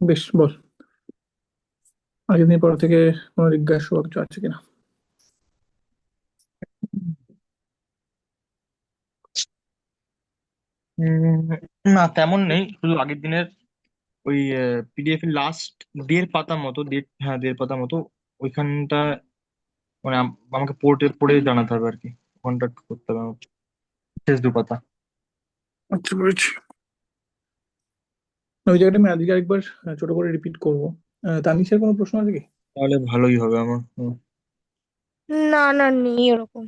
বেশ, বল। আগের দিন পর থেকে কোনো জিজ্ঞাসা বা কিছু আছে কিনা? উম, না তেমন নেই, শুধু আগের দিনের ওই পিডিএফ এর লাস্ট 1.5 পাতা মতো, হ্যাঁ 1.5 পাতা মতো ওইখানটা, মানে আমাকে পড়ে পড়ে জানাতে হবে আর কি। ওখানটা একটু করতে হবে আমাকে, শেষ 2 পাতা। আচ্ছা, বুঝেছি। ওই জায়গাটা আমি আজকে আরেকবার ছোট করে রিপিট করবো। তানিশের কোনো প্রশ্ন আছে কি? তাহলে ভালোই হবে আমার। না না, নেই ওরকম।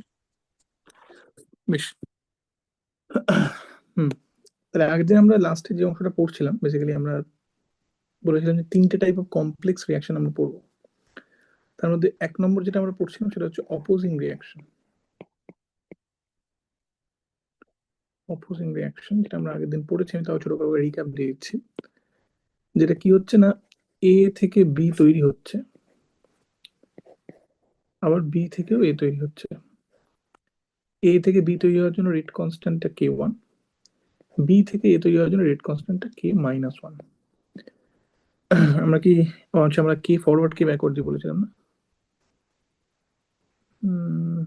বেশ। হুম। তাহলে আগের দিন আমরা লাস্টে যে অংশটা পড়ছিলাম, বেসিক্যালি আমরা বলেছিলাম যে তিনটে টাইপ অফ কমপ্লেক্স রিয়াকশন আমরা পড়বো। তার মধ্যে 1 নম্বর যেটা আমরা পড়ছিলাম সেটা হচ্ছে অপোজিং রিয়াকশন। অপোজিং রিয়াকশন যেটা আমরা আগের দিন পড়েছি, আমি তাও ছোট করে রিক্যাপ দিয়ে দিচ্ছি। যেটা কি হচ্ছে না, এ থেকে বি তৈরি হচ্ছে, আবার বি থেকেও এ তৈরি হচ্ছে। এ থেকে বি তৈরি হওয়ার জন্য রেট কনস্ট্যান্টটা K1, বি থেকে এ তৈরি হওয়ার জন্য রেট কনস্ট্যান্টটা K-1। আমরা কি, আচ্ছা, আমরা কে ফরওয়ার্ড কে ব্যাকওয়ার্ড দিয়ে বলেছিলাম না? উম,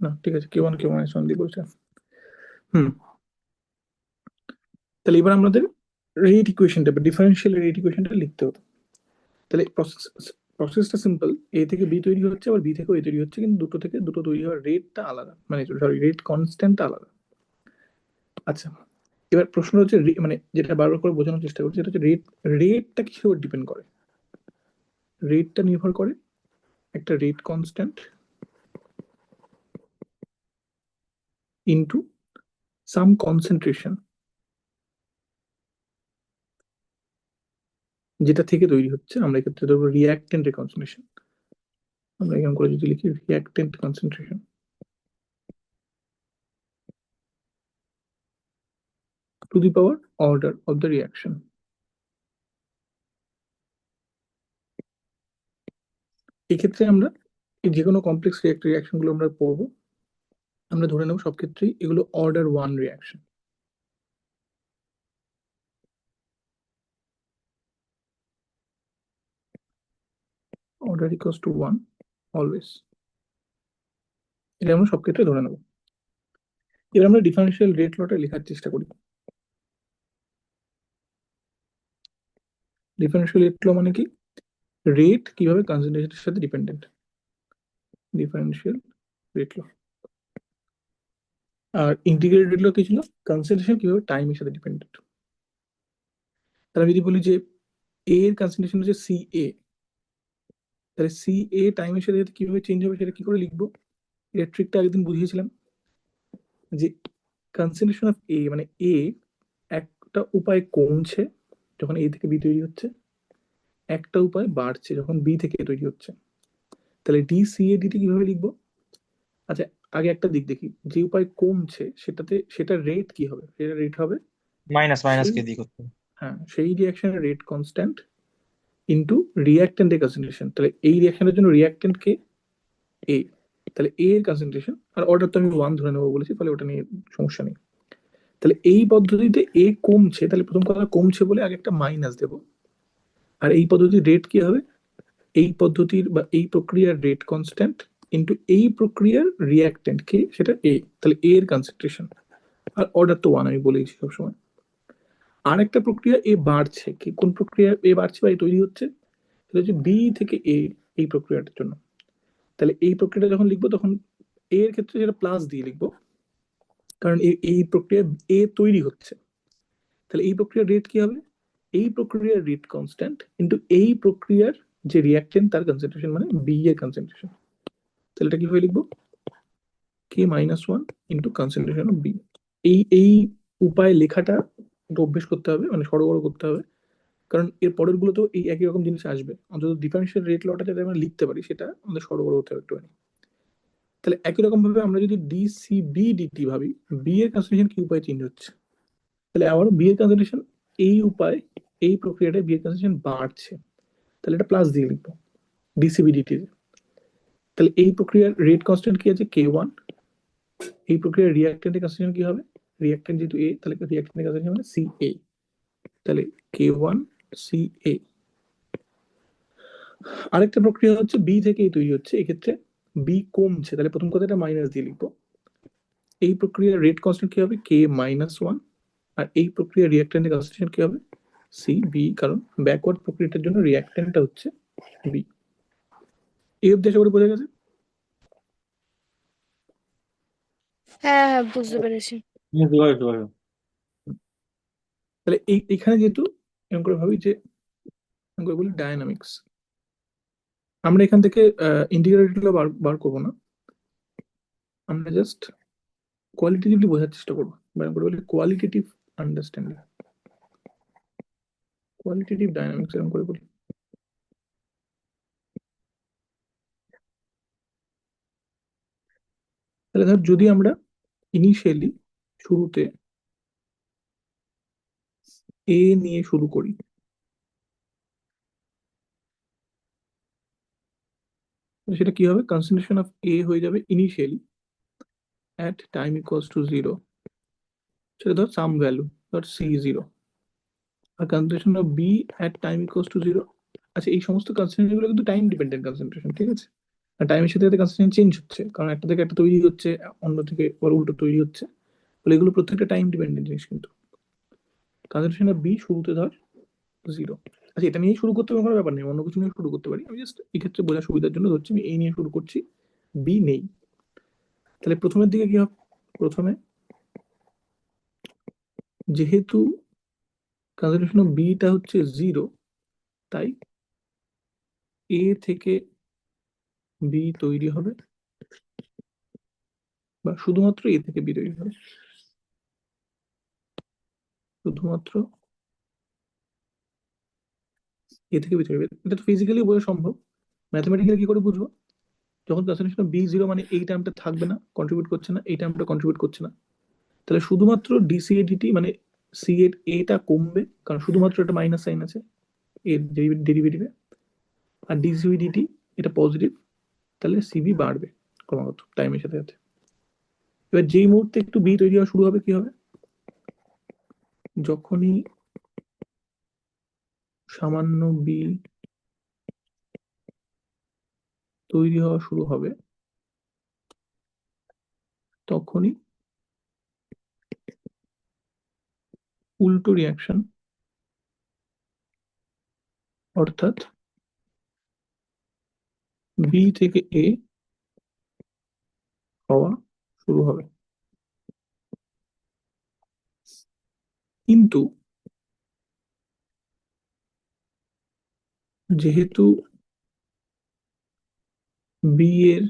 না, ঠিক আছে, K1 K-1 দিয়ে বলেছিলাম। হুম। তাহলে এবার আমাদের রেট ইকুয়েশনটা বা ডিফারেন্সিয়াল রেট ইকুয়েশনটা লিখতে হতো। তাহলে প্রসেসটা সিম্পল। এ থেকে বি তৈরি হচ্ছে, আবার বি থেকেও এ তৈরি হচ্ছে, কিন্তু দুটো থেকে দুটো তৈরি হওয়ার রেটটা আলাদা, মানে সরি, রেট কনস্ট্যান্টটা আলাদা। আচ্ছা, এবার প্রশ্ন হচ্ছে মানে যেটা বারবার করে বোঝানোর চেষ্টা করছি, সেটা হচ্ছে রেটটা কিসের উপর ডিপেন্ড করে? রেটটা নির্ভর করে একটা রেট কনস্ট্যান্ট ইনটু সাম কনসেন্ট্রেশন, যেটা থেকে তৈরি হচ্ছে। আমরা এক্ষেত্রে ধরবো রিয়াক্টেন্টের কনসেন্ট্রেশন। আমরা এরকম করে যদি লিখি reactant concentration to the power order of the reaction. এক্ষেত্রে আমরা এই যে কোনো কমপ্লেক্স রিয়াকশন গুলো আমরা পড়বো, আমরা ধরে নেবো সব ক্ষেত্রেই এগুলো order 1 reaction. Order equals to 1 always. এটা আমরা সব ক্ষেত্রে ধরে নেবো। এবার আমরা ডিফারেন্সিয়াল রেট লটা লেখার চেষ্টা করি। ডিফারেন্সিয়াল রেট ল মানে কি? রেট কিভাবে কনসেন্ট্রেশনের সাথে ডিপেন্ডেন্ট। ডিফারেন্সিয়াল রেট ল। আর ইন্টিগ্রেটেড রেট ল কি ছিল? কনসেন্ট্রেশন কিভাবে টাইমের সাথে ডিপেন্ডেন্ট। তাহলে আমি যদি বলি যে এ এর কনসেন্ট্রেশন হচ্ছে সি এ, তাহলে সি এ টাইমের সাথে সাথে কিভাবে চেঞ্জ হবে সেটা কি করে লিখবো? এর ট্রিকটা একদিন বুঝিয়েছিলাম যে কনসেন্ট্রেশন অফ এ মানে এ একটা উপায় কমছে যখন এ থেকে বি তৈরি হচ্ছে, একটা উপায় বাড়ছে যখন বি থেকে এ তৈরি হচ্ছে। তাহলে ডি সি এ ডিটি কিভাবে লিখবো? আচ্ছা, আগে একটা দিক দেখি। যে উপায় কমছে সেটাতে সেটা রেট কি হবে? সেটা রেট হবে মাইনাস মাইনাস সেই, কে দিয়ে করতে হবে। হ্যাঁ, সেই রিয়াকশনের রেট কনস্ট্যান্ট ইন্টু রিয়াক্টেন্টের কনসেন্ট্রেশন। তাহলে এই রিয়াকশনের জন্য রিয়াক্টেন্ট কে? এ। তাহলে এ এর কনসেন্ট্রেশন, আর অর্ডার তো আমি 1 ধরে নেবো বলেছি, ফলে ওটা নিয়ে সমস্যা নেই। তাহলে এই পদ্ধতিতে এ কমছে, তাহলে প্রথম কথা কমছে বলে আগে একটা মাইনাস দেবো। আর এই পদ্ধতির রেট কি হবে? এই পদ্ধতির বা এই প্রক্রিয়ার রেট কনস্ট্যান্ট ইন্টু এই প্রক্রিয়ার রিয়াক্টেন্ট কে, সেটা এ। তাহলে এ এর কনসেন্ট্রেশন, আর অর্ডার তো 1 আমি বলেইছি সবসময়। আর একটা প্রক্রিয়া এ বাড়ছে, কি কোন প্রক্রিয়া এ বাড়ছে বা এ তৈরি হচ্ছে? সেটা হচ্ছে বি থেকে এ, এই প্রক্রিয়াটার জন্য। তাহলে এই প্রক্রিয়াটা যখন লিখবো তখন এ এর ক্ষেত্রে সেটা প্লাস দিয়ে লিখবো, কারণ এই প্রক্রিয়া এ তৈরি হচ্ছে। তাহলে এই প্রক্রিয়ার রেট কি হবে? এই প্রক্রিয়ার রেট কনস্ট্যান্ট ইন্টু এই প্রক্রিয়ার যে রিয়াক্টেন্ট তার কনসেন্ট্রেশন, মানে বি এর কনসেন্ট্রেশন। তাহলে এটা কিভাবে লিখবো? K-1 into concentration of B. এই উপায় লেখাটা একটু অভ্যেস করতে হবে, মানে সড়গড় করতে হবে, কারণ এর পরের গুলো তো এই একই রকম জিনিস আসবে। অন্তত ডিফারেন্সিয়াল রেট লটা যাতে আমরা লিখতে পারি সেটা আমাদের সড়গড় হতে হবে একটুখানি। তাহলে একই রকম ভাবে আমরা যদি ডি সি বি ডিটি ভাবি, বি এর কনসেন্ট্রেশন কি উপায় চেঞ্জ হচ্ছে? তাহলে আবার বি এর কনসেন্ট্রেশন এই উপায়, এই প্রক্রিয়াটায় বি এর কনসেন্ট্রেশন বাড়ছে, তাহলে এটা প্লাস দিয়ে লিখবো ডিসিবি ডিটি। তাহলে এই প্রক্রিয়ার রেট কনস্ট্যান্ট কি আছে? K1। এই প্রক্রিয়ার রিয়াক্টেন্টের কনসেন্ট্রেশন কি হবে? রিয়াক্টেন্ট যেহেতু এ, তাহলে রিয়াক্টেন্টের কনসেন্ট্রেশন মানে সি এ, তাহলে K1 CA। আরেকটা প্রক্রিয়া হচ্ছে বি থেকে এ তৈরি হচ্ছে, এক্ষেত্রে বি কমছে, তাহলে প্রথম কথাটা মাইনাস দিয়ে লিখবো। এই প্রক্রিয়ার রেট কনস্ট্যান্ট কি হবে? K-1। আর এই প্রক্রিয়া রিয়াক্ট্যান্টের কনসেন্ট্রেশন কি হবে? CB, কারণ ব্যাকওয়ার্ড প্রক্রিয়াটার জন্য রিয়াক্ট্যান্টটা হচ্ছে বি। এই অবধি আশা করি বোঝা গেছে। হ্যাঁ হ্যাঁ বুঝতে পেরেছি। তাহলে এইখানে যেহেতু এরকম করে ভাবি যে, এরকম করে বলি ডায়নামিক্স, আমরা এখান থেকে ইন্টিগ্রেটেড বার করবো না, আমরা জাস্ট কোয়ালিটেটিভলি বোঝার চেষ্টা করবো, বা এরকম করে বলি কোয়ালিটেটিভ আন্ডারস্ট্যান্ডিং, কোয়ালিটেটিভ ডায়নামিক্স এরকম করে বলি। তাহলে ধর যদি আমরা ইনিশিয়ালি শুরুতে এ নিয়ে শুরু করি, সেটা কি হবে? কনসেন্ট্রেশন অফ এ হয়ে যাবে initially at time equals to 0, সেটা ধর সাম ভ্যালু, ধর C0। আর concentration of B at time equals to 0। আচ্ছা, এই সমস্ত কনসেন্ট্রেশন গুলো কিন্তু টাইম ডিপেন্ডেন্ট কনসেন্ট্রেশন, ঠিক আছে? আর টাইমের সাথে সাথে কনসেন্ট্রেশন চেঞ্জ হচ্ছে, কারণ একটা থেকে একটা তৈরি হচ্ছে, অন্য থেকে আবার উল্টো তৈরি হচ্ছে, বলে এগুলো প্রত্যেকটা টাইম ডিপেন্ডেন্ট জিনিস। কিন্তু কনসেন্ট্রেশন অফ বি শুরুতে ধর 0। আচ্ছা, এটা নিয়েই শুরু করতে হবে কোনো ব্যাপার নেই, অন্য কিছু নিয়ে শুরু করতে পারি, আমি জাস্ট এক্ষেত্রে বোঝার সুবিধার জন্য ধরছি আমি এই নিয়ে শুরু করছি, বি নেই। তাহলে প্রথমের দিকে কি হবে? প্রথমে যেহেতু কনসেন্ট্রেশন অফ বিটা হচ্ছে 0, তাই এ থেকে বি তৈরি হবে, বা শুধুমাত্র এ থেকে বি তৈরি হবে, শুধুমাত্র এ থেকে বি তৈরি হবে। এটা তো ফিজিক্যালি বোঝা সম্ভব, ম্যাথমেটিক্যালি কি করে বুঝবো? যখন কনসেন্ট্রেশন বি 0 মানে এই টার্মটা থাকবে না, কন্ট্রিবিউট করছে না, এই টার্মটা কন্ট্রিবিউট করছে না, তাহলে শুধুমাত্র ডিসিএডিটি মানে সি এর এটা কমবে, কারণ শুধুমাত্র একটা মাইনাস সাইন আছে এর ডেরিভেটিভে, আর ডিসিডিটি এটা পজিটিভ, তাহলে সিবি বাড়বে ক্রমাগত টাইমের সাথে সাথে। এবার যেই মুহূর্তে একটু বি তৈরি হওয়া শুরু হবে, কি হবে? যখনই সামান্য বি তৈরি হওয়া শুরু হবে, তখনই উল্টো রিয়াকশন, অর্থাৎ বি থেকে এ হওয়া শুরু হবে। কিন্তু যেহেতু বি এর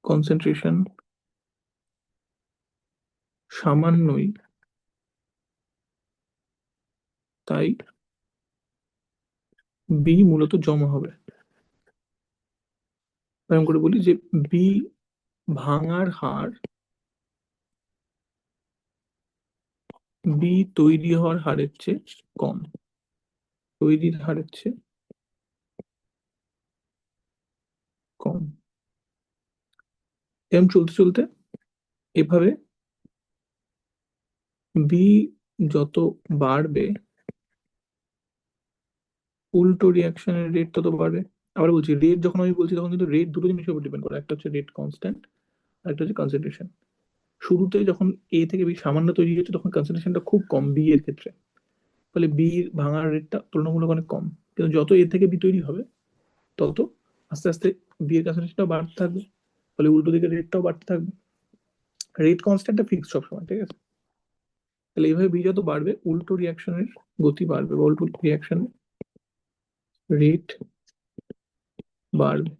কনসেন্ট্রেশন সামান্যই, তাই বি মূলত জমা হবে। এরকম করে বলি যে বি ভাঙার হার বি তৈরি হওয়ার হারের চেয়ে কম, তৈরির হারের চেয়ে কম। এরকম চলতে চলতে এভাবে বি যত বাড়বে, উল্টো রিয়াকশনের রেট তত বাড়বে। আবার বলছি, রেট যখন আমি বলছি তখন কিন্তু রেট দুটো জিনিসের উপর ডিপেন্ড করে, একটা হচ্ছে রেট কনস্ট্যান্ট, আর একটা হচ্ছে কনসেন্ট্রেশন। শুরুতে যখন এ থেকে বি সামান্য তৈরি হচ্ছে, তখন কনসেন্ট্রেশনটা খুব কম বি এর ক্ষেত্রে, ফলে বি ভাঙার রেটটা তুলনামূলক অনেক কম। কিন্তু যত এ থেকে বি তৈরি হবে, তত আস্তে আস্তে বি এর কনসেন্ট্রেশনটাও বাড়তে থাকবে, ফলে উল্টো দিকে রেটটাও বাড়তে থাকবে। রেট কনস্ট্যান্টটা ফিক্সড সবসময়, ঠিক আছে? তাহলে এইভাবে বি যত বাড়বে, উল্টো রিয়াকশনের গতি বাড়বে, বা উল্টো রিয়াকশন রেট বাড়বে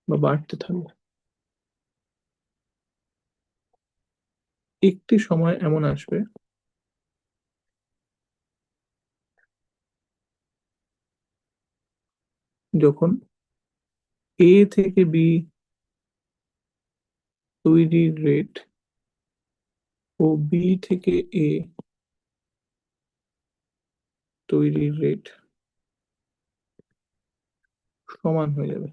বা বাড়তে থাকবে। একটি সময় এমন আসবে যখন এ থেকে বি তৈরির রেট ও বি থেকে এ তৈরির রেট সমান হয়ে যাবে।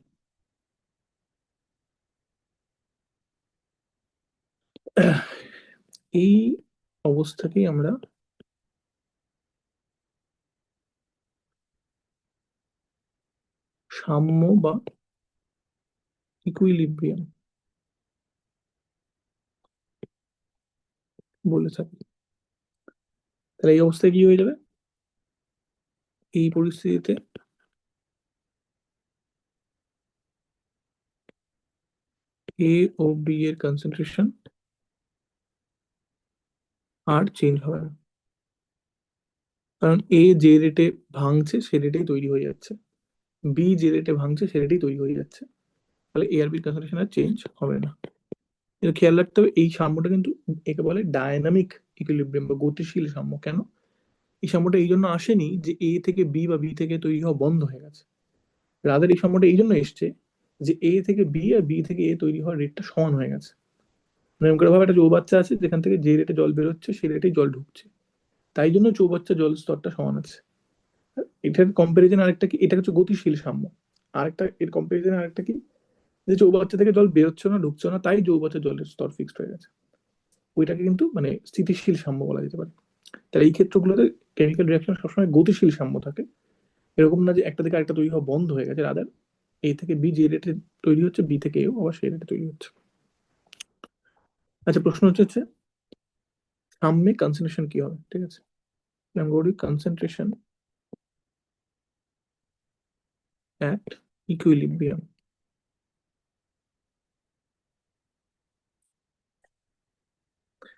এই অবস্থাকেই আমরা সাম্য বা ইকুইলিব্রিয়াম বলে থাকি। তাহলে এই অবস্থায় কি হয়ে যাবে? এই পরিস্থিতিতে এ ও বি এর কনসেন্ট্রেশন আর চেঞ্জ হবে না, কারণ এ যে রেটে ভাঙছে সে রেটেই তৈরি হয়ে যাচ্ছে, বি যে রেটে ভাঙছে সে রেটেই তৈরি হয়ে যাচ্ছে। তাহলে এ আর বির কনসেন্ট্রেশন আর চেঞ্জ হবে না। কিন্তু খেয়াল রাখতে হবে এই সাম্যটা কিন্তু একে বলে ডায়নামিক ইকুইলিব্রিয়াম বা গতিশীল সাম্য। কেন এই সাম্যটা এই জন্য আসেনি যে এ থেকে বি বা বি থেকে তৈরি হওয়া বন্ধ হয়ে গেছে, রাদার এই সাম্যটা এই জন্য এসছে যে এ থেকে বি আর বি থেকে এ তৈরি হওয়ার রেটটা সমান হয়ে গেছে। এরকম করে ভাবে একটা চৌবাচ্চা আছে যেখান থেকে যে রেটে জল বেরোচ্ছে সেই রেটেই জল ঢুকছে, তাই জন্য চৌবাচ্চা জল স্তরটা সমান আছে। এটার কম্পারিজন আরেকটা কি, এটা হচ্ছে গতিশীল সাম্য। আরেকটা এর কম্পারিজন আরেকটা কি, যে চৌবাচ্চা থেকে জল বেরোচ্ছে না ঢুকছে না তাই চৌবাচ্চা জলের স্তর ফিক্সড হয়ে গেছে, ওইটাকে কিন্তু মানে স্থিতিশীল সাম্য বলা যেতে পারে। তাহলে এই ক্ষেত্রগুলোতে কেমিক্যাল রিয়াকশন সবসময় গতিশীল সাম্য থাকে, এরকম না যে একটা থেকে আরেকটা তৈরি হওয়া বন্ধ হয়ে গেছে, রাদার এ থেকে বি যে রেটে তৈরি হচ্ছে বি থেকে এও আবার সেই রেটে তৈরি হচ্ছে। আচ্ছা, প্রশ্ন হচ্ছে সাম্যে কনসেন্ট্রেশন কি হবে? ঠিক আছে, আমরা বলি কনসেন্ট্রেশন অ্যাট ইকুইলিব্রিয়াম।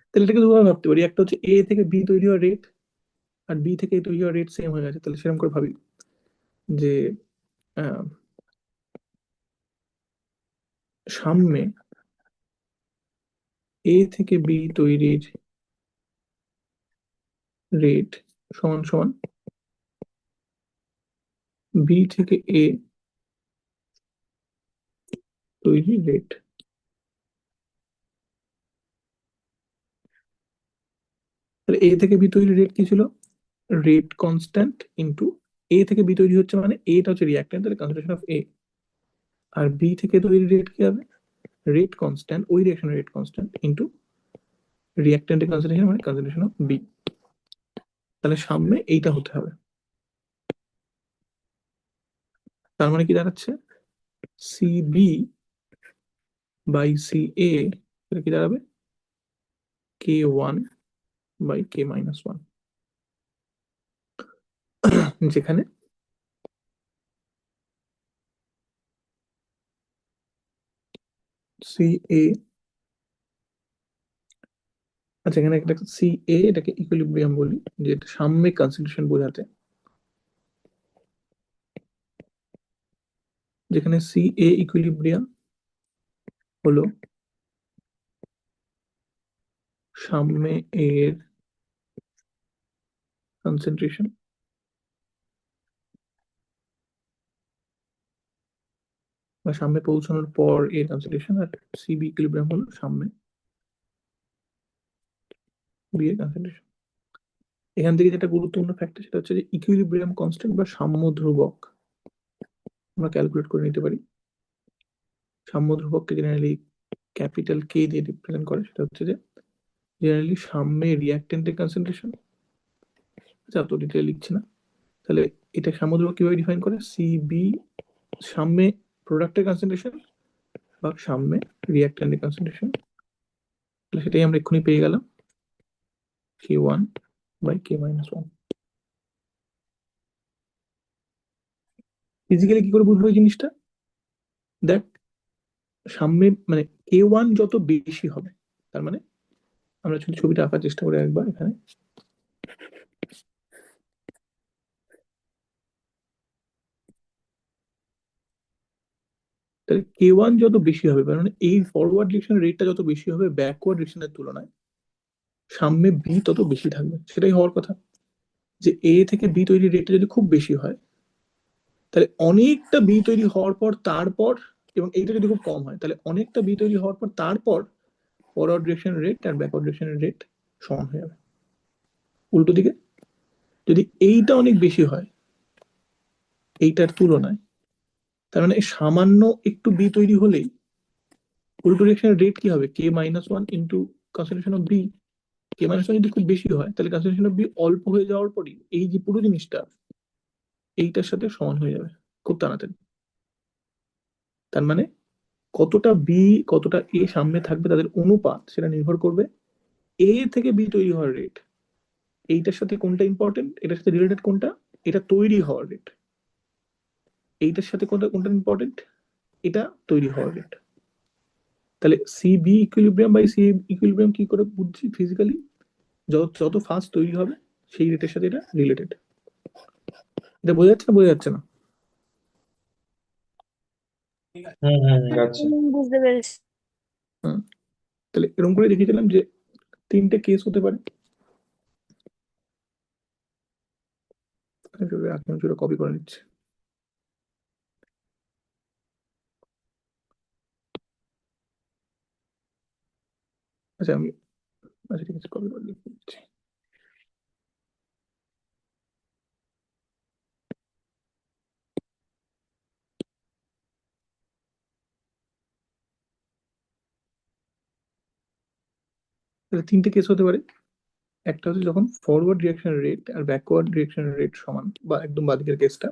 তাহলে এটাকে দুভাবে ভাবতে পারি, একটা হচ্ছে এ থেকে বি তৈরি হওয়ার রেট আর বি থেকে এ তৈরি হওয়ার রেট সেম হয়ে গেছে। তাহলে সেরকম করে ভাবি যে আহ, সাম্যে এ থেকে বি তৈরির রেট সমান সমান বি থেকে এ তৈরির রেট। তাহলে এ থেকে বি তৈরির রেট কি ছিল? রেট কনস্ট্যান্ট ইনটু এ থেকে বি তৈরি হচ্ছে মানে এটা হচ্ছে রিঅ্যাক্ট্যান্ট, তাহলে কনসেন্ট্রেশন অফ এ। আর বি থেকে তৈরি রেট কি হবে? রেট কনস্ট্যান্ট, ওই রিঅ্যাকশনের রেট কনস্ট্যান্ট ইনটু রিঅ্যাক্ট্যান্টের কনসেন্ট্রেশন মানে কনসেন্ট্রেশন অফ বি। তাহলে সামনে এইটা হতে হবে। তার মানে কি দাঁড়াচ্ছে? C B by C A, এটা কি দাঁড়াবে? K one by K minus one, যেখানে সি এ, আচ্ছা এখানে একটা সি এ, এটাকে ইকুইলিব্রিয়াম বলি, যে এটা সাম্যিক কনসেন্ট্রেশন বোঝাতে, যেখানে সি এ ইকুইলিব্রিয়াম হলো সাম্যে এর কনসেন্ট্রেশন বা সামনে পৌঁছানোর পর এর কনসেন্ট্রেশন, আর সিবি ইকুইলিব্রিয়াম হলো সামনে বি এর কনসেন্ট্রেশন। এখান থেকে যেটা গুরুত্বপূর্ণ ফ্যাক্টর সেটা হচ্ছে যে ইকুইলিব্রিয়াম কনস্ট্যান্ট বা সাম্য ধ্রুবক আমরা ক্যালকুলেট করে নিতে পারি। সাম্য ধ্রুবককে জেনারেলি ক্যাপিটাল কে দিয়ে রিপ্রেজেন্ট করে, সেটা হচ্ছে যে জেনারেলি সাম্যে রিঅ্যাক্টেন্টের কনসেন্ট্রেশন। আচ্ছা অত ডিটেল লিখছি না। তাহলে এটা সাম্য ধ্রুবক কিভাবে ডিফাইন করে? সিবি সাম্যে প্রোডাক্টের কনসেন্ট্রেশন বা সাম্যে রিঅ্যাক্টেন্টের কনসেন্ট্রেশন, তাহলে সেটাই আমরা এক্ষুনি পেয়ে গেলাম, K one by K minus one. Physically কি করে বুঝবো এই জিনিসটা? দেখ, সামনে মানে কে ওয়ান যত বেশি হবে, তার মানে আমরা যদি ছবিটা আঁকার চেষ্টা করি একবার এখানে, তাহলে কে ওয়ান যত বেশি হবে মানে এই ফরওয়ার্ড ডিরেকশন রেটটা যত বেশি হবে ব্যাকওয়ার্ড ডিরেকশনের তুলনায়, সামনে বি তত বেশি থাকবে। সেটাই হওয়ার কথা, যে এ থেকে বি তৈরির রেটটা যদি খুব বেশি হয় তাহলে অনেকটা বি তৈরি হওয়ার পর তারপর, এবং এইটা যদি খুব কম হয় তাহলে অনেকটা বি তৈরি হওয়ার পর তারপর ফরওয়ার্ড ডিরেকশন রেট আর ব্যাকওয়ার্ড ডিরেকশনের রেট সমান হয়ে যাবে। উল্টো দিকে যদি এইটা অনেক বেশি হয় এইটার তুলনায়, তার মানে সামান্য একটু বি তৈরি হলেই উল্টো ডিরেকশনের রেট কি হবে? K minus one into concentration of B, K minus one যদি খুব বেশি হয় তাহলে কনসেন্ট্রেশন অফ বি অল্প হয়ে যাওয়ার পরই এই যে পুরো জিনিসটা এইটার সাথে সমান হয়ে যাবে খুব তাড়াতাড়ি। তার মানে কতটা বি কতটা এ সামনে থাকবে তাদের অনুপাত সেটা নির্ভর করবে এ থেকে বি তৈরি হওয়ার রেট। এইটার সাথে কোনটা ইম্পর্টেন্ট, এটার সাথে রিলেটেড কোনটা, এটা তৈরি হওয়ার রেট। এইটার সাথে কোনটা কোনটা ইম্পর্টেন্ট, এটা তৈরি হওয়ার রেট। তাহলে C B equilibrium by C equilibrium কি করে বুঝছি ফিজিক্যালি, যত যত ফাস্ট তৈরি হবে সেই রেটের সাথে এটা রিলেটেড। এটা বোঝা যাচ্ছে না, বোঝা যাচ্ছে না? আচ্ছা। বুঝতে পেরেছি। হুম। তাহলে এরকম করে দেখিয়েছিলাম যে তিনটে কেস হতে পারে। আমি সেটা কপি করে নিচ্ছি। আচ্ছা আমি, আচ্ছা ঠিক আছে, কপি করে লিখে দিচ্ছি। তাহলে তিনটে কেস হতে পারে। একটা হচ্ছে যখন ফরওয়ার্ড রিয়াকশন রেট আর ব্যাকওয়ার্ড রিয়াকশন রেট সমান, বা একদম বাদিকের কেসটা,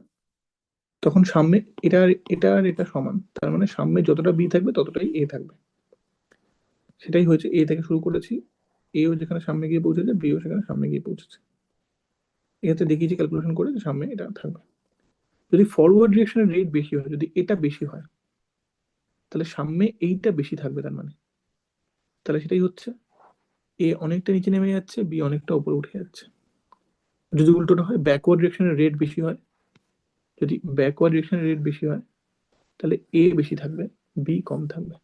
তখন সামনে এটা এটা আর এটা সমান, তার মানে সামনে যতটা বি থাকবে ততটাই এ থাকবে। সেটাই হয়েছে, এ থেকে শুরু করেছি, এও যেখানে সামনে গিয়ে পৌঁছেছে বিও সেখানে সামনে গিয়ে পৌঁছেছে। এতে দেখিয়েছি ক্যালকুলেশন করে যে সামনে এটা থাকবে। যদি ফরওয়ার্ড রিয়াকশনের রেট বেশি হয়, যদি এটা বেশি হয়, তাহলে সামনে এইটা বেশি থাকবে। তার মানে তাহলে সেটাই হচ্ছে এ অনেকটা নিচে নেমে যাচ্ছে, বি অনেকটা উপরে উঠে যাচ্ছে। যদি উল্টোটা হয়, ব্যাকওয়ার্ড ডিরেকশনের রেট বেশি হয়, যদি ব্যাকওয়ার্ড ডিরেকশনের রেট বেশি হয় তাহলে এ বেশি থাকবে, বি কম থাকবে।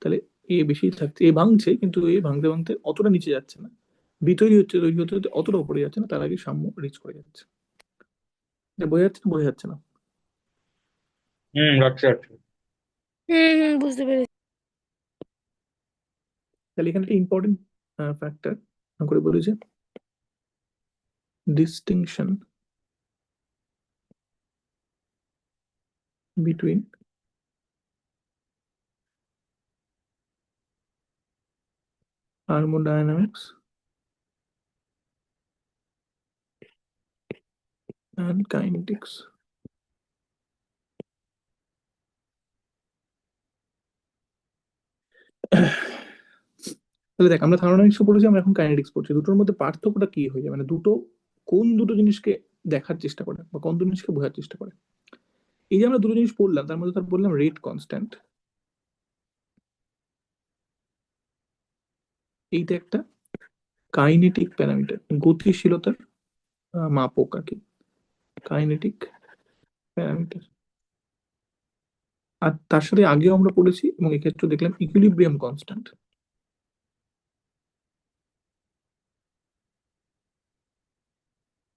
তাহলে এ বেশি থাকছে, এ ভাঙছে কিন্তু এ ভাঙতে ভাঙতে অতটা নিচে যাচ্ছে না, বি তৈরি হচ্ছে, তৈরি হতে হতে অতটা উপরে যাচ্ছে না, তার আগে সাম্য রিচ করে যাচ্ছে। এটা বোঝা যাচ্ছে না, বোঝা যাচ্ছে না? রাখছি রাখছি। বুঝতে পেরেছি। তাহলে এখানে একটা ইম্পর্টেন্ট ফ্যাক্টর করে বলি যে distinction between thermodynamics and kinetics. তাহলে দেখ, আমরা থার্মোডাইনামিক্স পড়েছি, আমরা এখন কাইনেটিক্স পড়ছি, দুটোর মধ্যে পার্থক্যটা কি হয়ে যায়, মানে দুটো কোন দুটো জিনিসকে দেখার চেষ্টা করে বা কোন দুটো জিনিসকে বোঝার চেষ্টা করে। এই যে আমরা দুটো জিনিস পড়লাম, তার মধ্যে তার বললাম রেট কনস্ট্যান্ট, এইটা একটা কাইনেটিক প্যারামিটার, গতিশীলতার মাপক আর কি, কাইনেটিক প্যারামিটার। আর তার সাথে আগেও আমরা পড়েছি এবং এক্ষেত্রে দেখলাম ইকুইলিব্রিয়াম কনস্ট্যান্ট,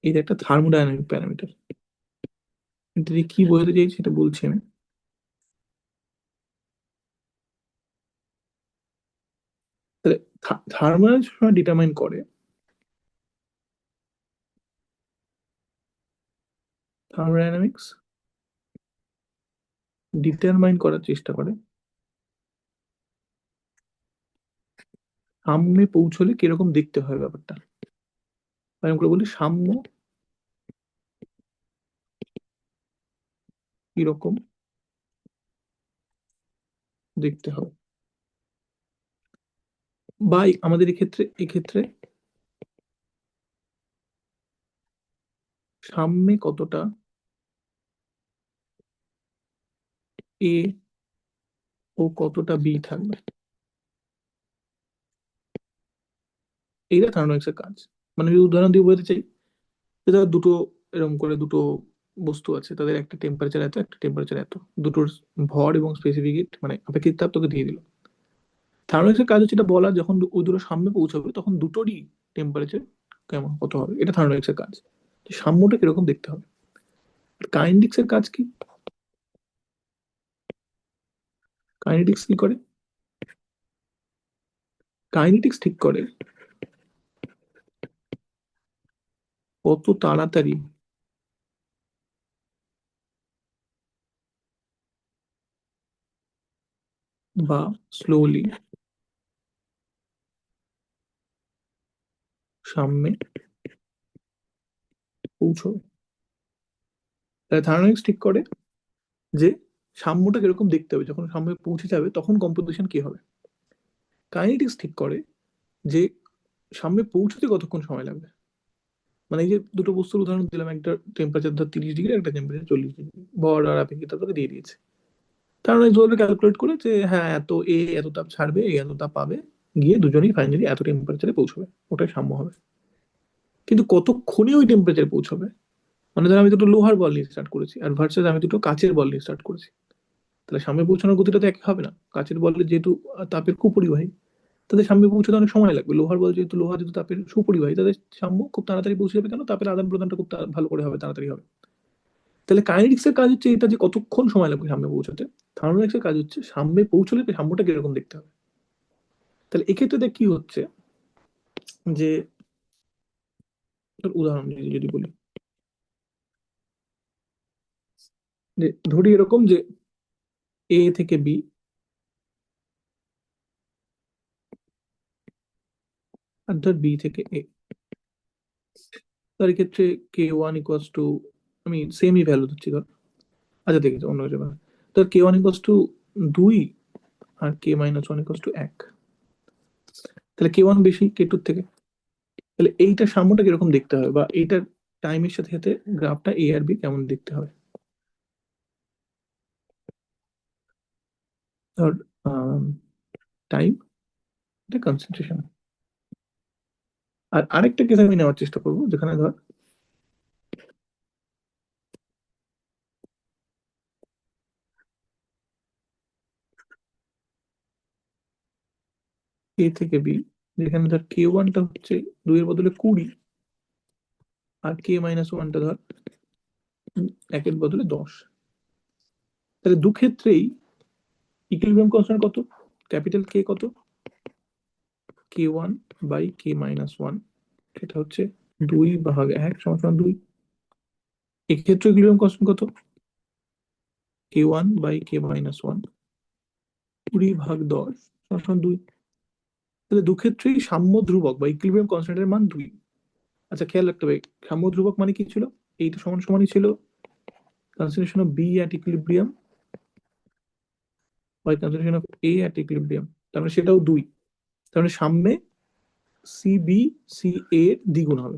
এটা একটা থার্মোডাইনামিক প্যারামিটার। কিন্তু কি বোঝাতে চাইছি সেটা বলছি আমি। তাহলে থার্মোডাইনামিক্স সময় ডিটারমাইন করে, থার্মোডাইনামিক্স ডিটারমাইন করার চেষ্টা করে সামনে পৌঁছলে কিরকম দেখতে হয় ব্যাপারটা। আমি করে বলি সাম্য কিরকম দেখতে হবে, বা আমাদের এক্ষেত্রে সামনে কতটা এ ও কতটা বি থাকবে, এইটা থার্মোডাইনামিক্স এর কাজ। মানে যদি উদাহরণ দিয়ে বলতে চাই, যে ধরো দুটো, এরকম করে দুটো বস্তু আছে, তাদের একটা টেম্পারেচার এত, একটা টেম্পারেচার এত, দুটোর ভর এবং স্পেসিফিক হিট মানে আপেক্ষিক তাপ তোকে দিয়ে দিল। থার্মোডাইনামিক্সের কাজ হচ্ছে এটা বলা, যখন ওই দুটো সামনে পৌঁছাবে তখন দুটোরই টেম্পারেচার কেমন কত হবে, এটা থার্মোডাইনামিক্সের কাজ, যে সাম্যটা কিরকম দেখতে হবে। কাইনেটিক্স এর কাজ কি, কাইনেটিক্স কি করে, কাইনেটিক্স ঠিক করে কত তাড়াতাড়ি বা স্লোলি সামনে পৌঁছবে। তাহলে থার্মোডাইনামিক্স ঠিক করে যে সাম্যটা কিরকম দেখতে হবে, যখন সাম্যে পৌঁছে যাবে তখন কম্পোজিশন কি হবে। কাইনেটিক্স ঠিক করে যে সাম্যে পৌঁছতে কতক্ষণ সময় লাগবে। মানে এই যে দুটো বস্তুর উদাহরণ দিলাম, একটা টেম্পারেচার ধর 30 ডিগ্রি, একটা টেম্পারেচার 40 ডিগ্রি, ভর আর আপেক্ষিকতা তোকে দিয়ে দিয়েছে। কারণ এই ধরে ক্যালকুলেট করে যে হ্যাঁ এত এ এত তাপ ছাড়বে, এ এত তাপ পাবে, গিয়ে দুজনেই ফাইনালি এত টেম্পারেচারে পৌঁছবে, ওটাই সাম্য হবে। কিন্তু কতক্ষণে ওই টেম্পারেচারে পৌঁছবে, মানে ধর আমি দুটো লোহার বল নিয়ে স্টার্ট করেছি আর ভার্সেস আমি দুটো কাচের বল নিয়ে স্টার্ট করেছি, তাহলে সামনে পৌঁছানোর গতিটা তো একই হবে না। কাচের বলের যেহেতু তাপের কুপরিবাহী, তাদের সামনে পৌঁছতে অনেক সময় লাগবে। লোহার বল যেহেতু তাপের সুপরিবাহী, তাদের সাম্য খুব তাড়াতাড়ি পৌঁছে যাবে। কেন? তাপের আদান প্রদানটা খুব ভালো করে হবে, তাড়াতাড়ি হবে। তাহলে কাইনেটিক্স এর কাজ হচ্ছে এটা, যে কতক্ষণ সময় লাগবে সামনে পৌঁছাতে। থার্মোডাইনামিক্স এর কাজ হচ্ছে সামনে পৌঁছলে সাম্যটা কিরকম দেখতে হবে। তাহলে এক্ষেত্রে দেখ কি হচ্ছে, যে তোর উদাহরণ যদি বলি, যে ধরি এরকম যে এ থেকে বি, আর ধর বি থেকে এ, তার ক্ষেত্রে k1 = আমি সেমই ভ্যালু দিচ্ছি ধর। আচ্ছা ঠিক আছে, অন্য কিছু না। ধর k1 = 2 আর k-1 = 1, তাহলে k1 বেশি k2 থেকে। তাহলে এইটা সাম্যটা কিরকম দেখতে হবে, বা এইটার টাইমের সাথে সাথে গ্রাফটা এ আর বি কেমন দেখতে হবে। ধর টাইম, এটা কনসেন্ট্রেশন। আর আরেকটা কেস আমি নেওয়ার চেষ্টা করবো, যেখানে ধর এ থেকে বি, যেখানে ধর k1টা হচ্ছে 2 এর বদলে 20, আর k-1টা ধর 1 এর বদলে 10। তাহলে দু ক্ষেত্রেই ইকুইলিব্রিয়াম কনস্ট্যান্ট কত, ক্যাপিটাল কে কত, k1/k-1, সেটা হচ্ছে 2/1 = 2। এক্ষেত্রে ইকুইলিব্রিয়াম কনস্ট্যান্ট কত, k1/k-1, 20/10 = 2। তাহলে দু ক্ষেত্রেই সাম্য ধ্রুবক বা ইকুইলিব্রিয়াম কনস্ট্যান্টের মান 2। আচ্ছা খেয়াল রাখতে হবে, সাম্য ধ্রুবক মানে কি ছিল, এইটা সমান সমানই ছিল concentration of B at equilibrium by concentration of A at equilibrium, তার মানে সেটাও 2। তার মানে সাম্যে সিবি সি এর দ্বিগুণ হবে।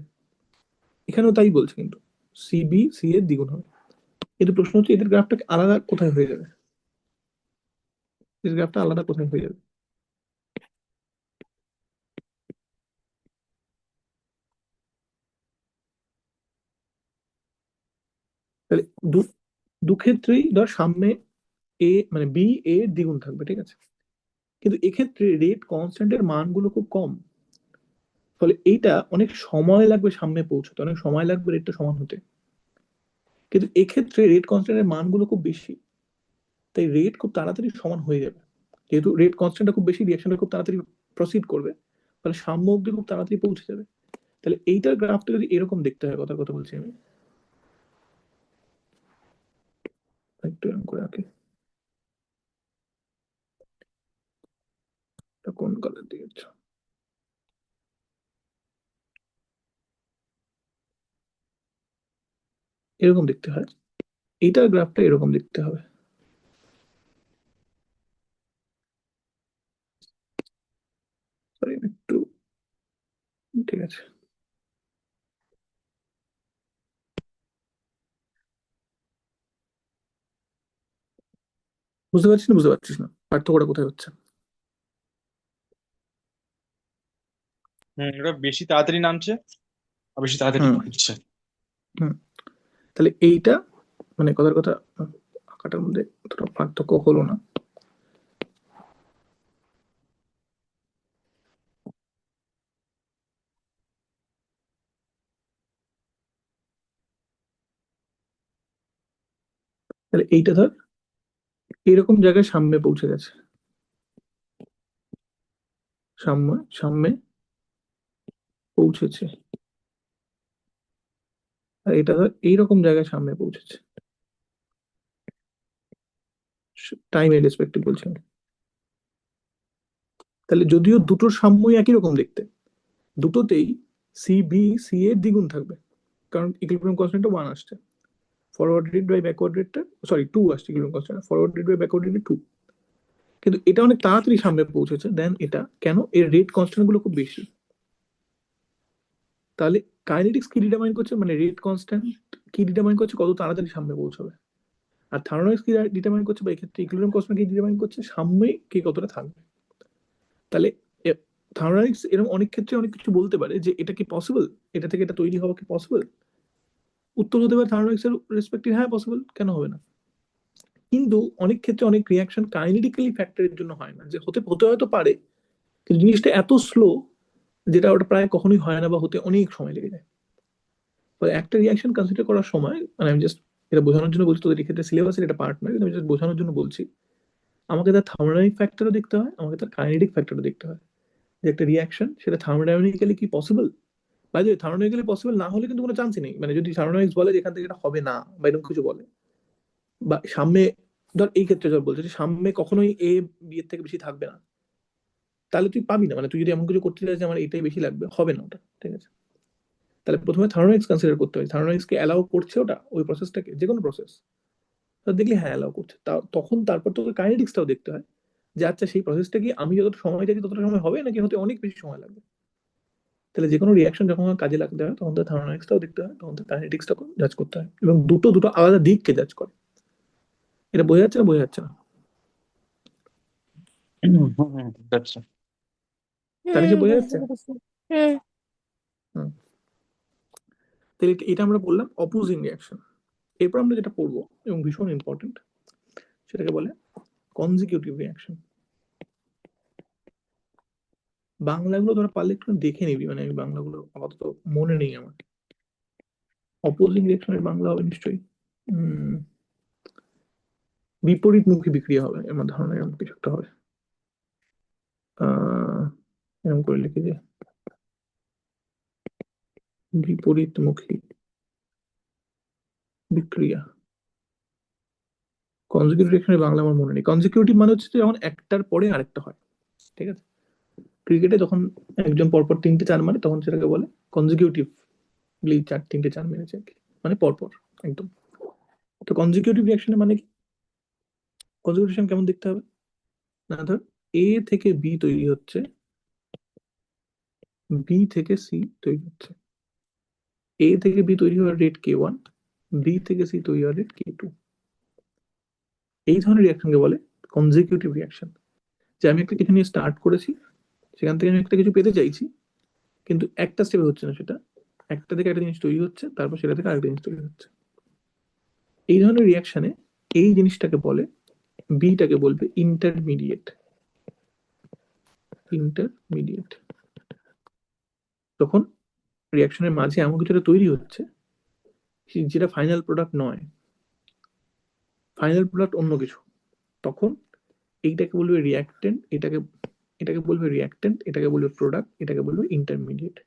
এখানেও তাই বলছে, কিন্তু সিবি সি এর দ্বিগুণ হবে। কিন্তু প্রশ্ন হচ্ছে এদের গ্রাফটা আলাদা কোথায় হয়ে যাবে, এদের গ্রাফটা আলাদা কোথায় হয়ে যাবে। তাহলে দু দু ক্ষেত্রেই ধর সামনে এ মানে বি এর দ্বিগুণ থাকবে, ঠিক আছে। কিন্তু এক্ষেত্রে রেট কনস্ট্যান্টের মানগুলো খুব কম, ফলে এইটা অনেক সময় লাগবে সামনে পৌঁছতে, অনেক সময় লাগবে রেটটা সমান হতে। কিন্তু এক্ষেত্রে রেট কনস্ট্যান্টের মানগুলো খুব বেশি, তাই রেট খুব তাড়াতাড়ি সমান হয়ে যাবে। যেহেতু রেট কনস্ট্যান্টটা খুব বেশি, রিয়াকশনটা খুব তাড়াতাড়ি প্রসিড করবে, ফলে সাম্য অব্দি খুব তাড়াতাড়ি পৌঁছে যাবে। তাহলে এইটার গ্রাফটা যদি এরকম দেখতে হয়, কথার কথা বলছি আমি, একটু এরকম করে আঁকি, এটা কোন কালার দিয়েছে, এরকম দেখতে হয়। এইটার গ্রাফটা এরকম দেখতে হবে। সরি একটু, ঠিক আছে। বুঝতে পারছিস না, বুঝতে পারছিস না পার্থক্যটা কোথায় হচ্ছে। ওটা বেশি তাড়াতাড়ি নামছে আর বেশি তাড়াতাড়ি হুম উঠছে। হুম। তাহলে এইটা মানে কথার কথা, আঁকাটার মধ্যে অতটা পার্থক্য হলো না। তাহলে এইটা ধর এরকম জায়গায় সামনে পৌঁছে গেছে, সামনে সামনে পৌঁছেছে, আর এটা ধর এইরকম জায়গায় সামনে পৌঁছেছে। টাইমের রেসপেক্টিভ বলছি আমি। তাহলে যদিও দুটোর সাম্যই একই রকম দেখতে, দুটোতেই সি বি সি এর দ্বিগুণ থাকবে, কারণ ইকুইলিব্রিয়াম কনস্ট্যান্টটা 1 আসছে। ফরওয়ার্ড রেট বাই ব্যাকওয়ার্ড রেটটা, সরি 2 আসছে equilibrium constant, forward rate by backward rate 2। কিন্তু এটা অনেক তাড়াতাড়ি সামনে পৌঁছেছে দেন এটা, কেন? এর রেট কনস্ট্যান্ট গুলো খুব বেশি। তাহলে কাইনেটিক্স কি ডিটারমাইন করছে, মানে রেট কনস্ট্যান্ট কি ডিটারমাইন করছে, কত তাড়াতাড়ি সামনে পৌঁছাবে। আর থার্মোডাইনামিক্স কি ডিটারমাইন করছে, বা এক্ষেত্রে ইকুইলিব্রিয়াম কনস্ট্যান্ট কি ডিটারমাইন করছে, সামনে কে কতটা থাকবে। তাহলে থার্মোডাইনামিক্স এরকম অনেক ক্ষেত্রে অনেক কিছু বলতে পারে যে এটা কি পসিবল, এটা থেকে এটা তৈরি হওয়া কি পসিবল। উত্তর হতে পারে থার্মোডাইনামিক্স এর রেসপেক্টিভ, হ্যাঁ পসিবল, কেন হবে না। কিন্তু অনেক ক্ষেত্রে অনেক রিয়াকশন কাইনেটিক্যালি ফ্যাক্টরের জন্য হয় না, যে হতে হতে হয়তো পারে, কিন্তু জিনিসটা এত স্লো যেটা ওটা প্রায় কখনোই হয় না, বা হতে অনেক সময় লেগে যায়। ফলে একটা রিয়াকশন কনসিডার করার সময়, মানে আমি জাস্ট এটা বোঝানোর জন্য বলছি, তোদের এক্ষেত্রে সিলেবাসের এটা পার্ট নয়, কিন্তু আমি জাস্ট বোঝানোর জন্য বলছি, আমাকে তার থার্মোডাইনামিক ফ্যাক্টরও দেখতে হয়, আমাকে তার কাইনেটিক ফ্যাক্টরও দেখতে হয়, যে একটা রিয়াকশন সেটা থার্মোডাইনামিক্যালি কি possible. By the way, thermodynamically possible না হলে কিন্তু কোনো চান্সই নেই, মানে যদি থার্মোডাইনামিক্স বলে যে এখান থেকে এটা হবে না, বা এরকম কিছু বলে, বা সামনে, ধর এই ক্ষেত্রে ধর বলছে যে সামনে কখনোই এ বি এর থেকে বেশি থাকবে না, তাহলে তুই পাবি না, মানে তুই যদি এমন কিছু করতে চাস যে আমার এটাই বেশি লাগবে, হবে না ওটা, ঠিক আছে। তাহলে প্রথমে থার্মোডাইনামিক্স কনসিডার করতে হয়, থার্মোডাইনামিক্স কে অ্যালাউ করছে ওটা, ওই প্রসেসটাকে, যে কোনো প্রসেস দেখলি হ্যাঁ অ্যালাউ করছে, তখন তারপর তোকে কাইনেটিক্সটাও দেখতে হয়, যে আচ্ছা সেই প্রসেসটা কি আমি যতটা সময় চাইছি ততটা সময় হবে, নাকি হতে অনেক বেশি সময় লাগবে। তাহলে যে কোনো রিয়াকশন যখন আমার কাজে লাগতে হয়, তখন তার থার্মোডাইনামিক্সটাও দেখতে হয়, তখন তার কাইনেটিক্সটাও জাজ করতে হয়, এবং দুটো দুটো আলাদা দিককে জাজ করে। এটা বোঝা যাচ্ছে না, বোঝা যাচ্ছে না? আচ্ছা। তানিশা, বোঝা বুঝতে যাচ্ছে? পেরেছি। হুম হুম। তাহলে এটা আমরা বললাম অপোজিং রিয়াকশন। এরপর আমরা যেটা পড়বো এবং ভীষণ ইম্পর্টেন্ট, সেটাকে বলে কনজিকিউটিভ রিয়াকশন। বাংলাগুলো তোরা পারলে একটু দেখে নিবি, মানে আমি বাংলাগুলো আপাতত মনে নেই আমার। অপোজিং রিয়াকশনের বাংলা হবে নিশ্চয়ই বিপরীতমুখী বিক্রিয়া হবে, আমার ধারণা এরকম কিছু একটা হবে। আহ এরকম করে লিখে যে বিপরীতমুখী বিক্রিয়া। কনজিকিউটিভ রিয়াকশনের বাংলা আমার মনে নেই। কনজিকিউটিভ মানে হচ্ছে যে যখন একটার পরে আরেকটা হয়, ঠিক আছে। ক্রিকেটে যখন একজন পরপর 3টে 4 মারে, তখন সেটাকে বলে কনজিকিউটিভলি 3টে 4 মেরেছে আর কি, মানে পরপর একদম। তো কনজিকিউটিভ রিয়াকশনের মানে কি, কনজিকিউটিভ কেমন দেখতে হবে, না ধর এ থেকে বি তৈরি হচ্ছে, বি থেকে সি তৈরি হচ্ছে, এ থেকে বি তৈরি হওয়ার রেট K1, বি থেকে সি তৈরি হওয়ার রেট K2। এই ধরনের রিয়াকশনকে বলে কনজিকিউটিভ রিয়াকশন। যে আমি একটা কিছু নিয়ে স্টার্ট করেছি, সেখান থেকে আমি একটা কিছু পেতে চাইছি, কিন্তু একটা স্টেপে হচ্ছে না সেটা, একটা থেকে একটা জিনিস তৈরি হচ্ছে, তারপর সেটা থেকে আরেকটা জিনিস তৈরি হচ্ছে। এই ধরনের রিয়াকশনে এই জিনিসটাকে বলে, বিটাকে বলবে ইন্টারমিডিয়েট। ইন্টারমিডিয়েট তখন রিয়াকশনের মাঝে এমন কিছুটা তৈরি হচ্ছে যেটা ফাইনাল প্রোডাক্ট নয়, ফাইনাল প্রোডাক্ট অন্য কিছু, তখন এইটাকে বলবে রিয়াক্টেন্ট, এটাকে এটাকে বলবে রিয়াক্টেন্ট, এটাকে বলবে প্রোডাক্ট, এটাকে বলবে ইন্টারমিডিয়েট।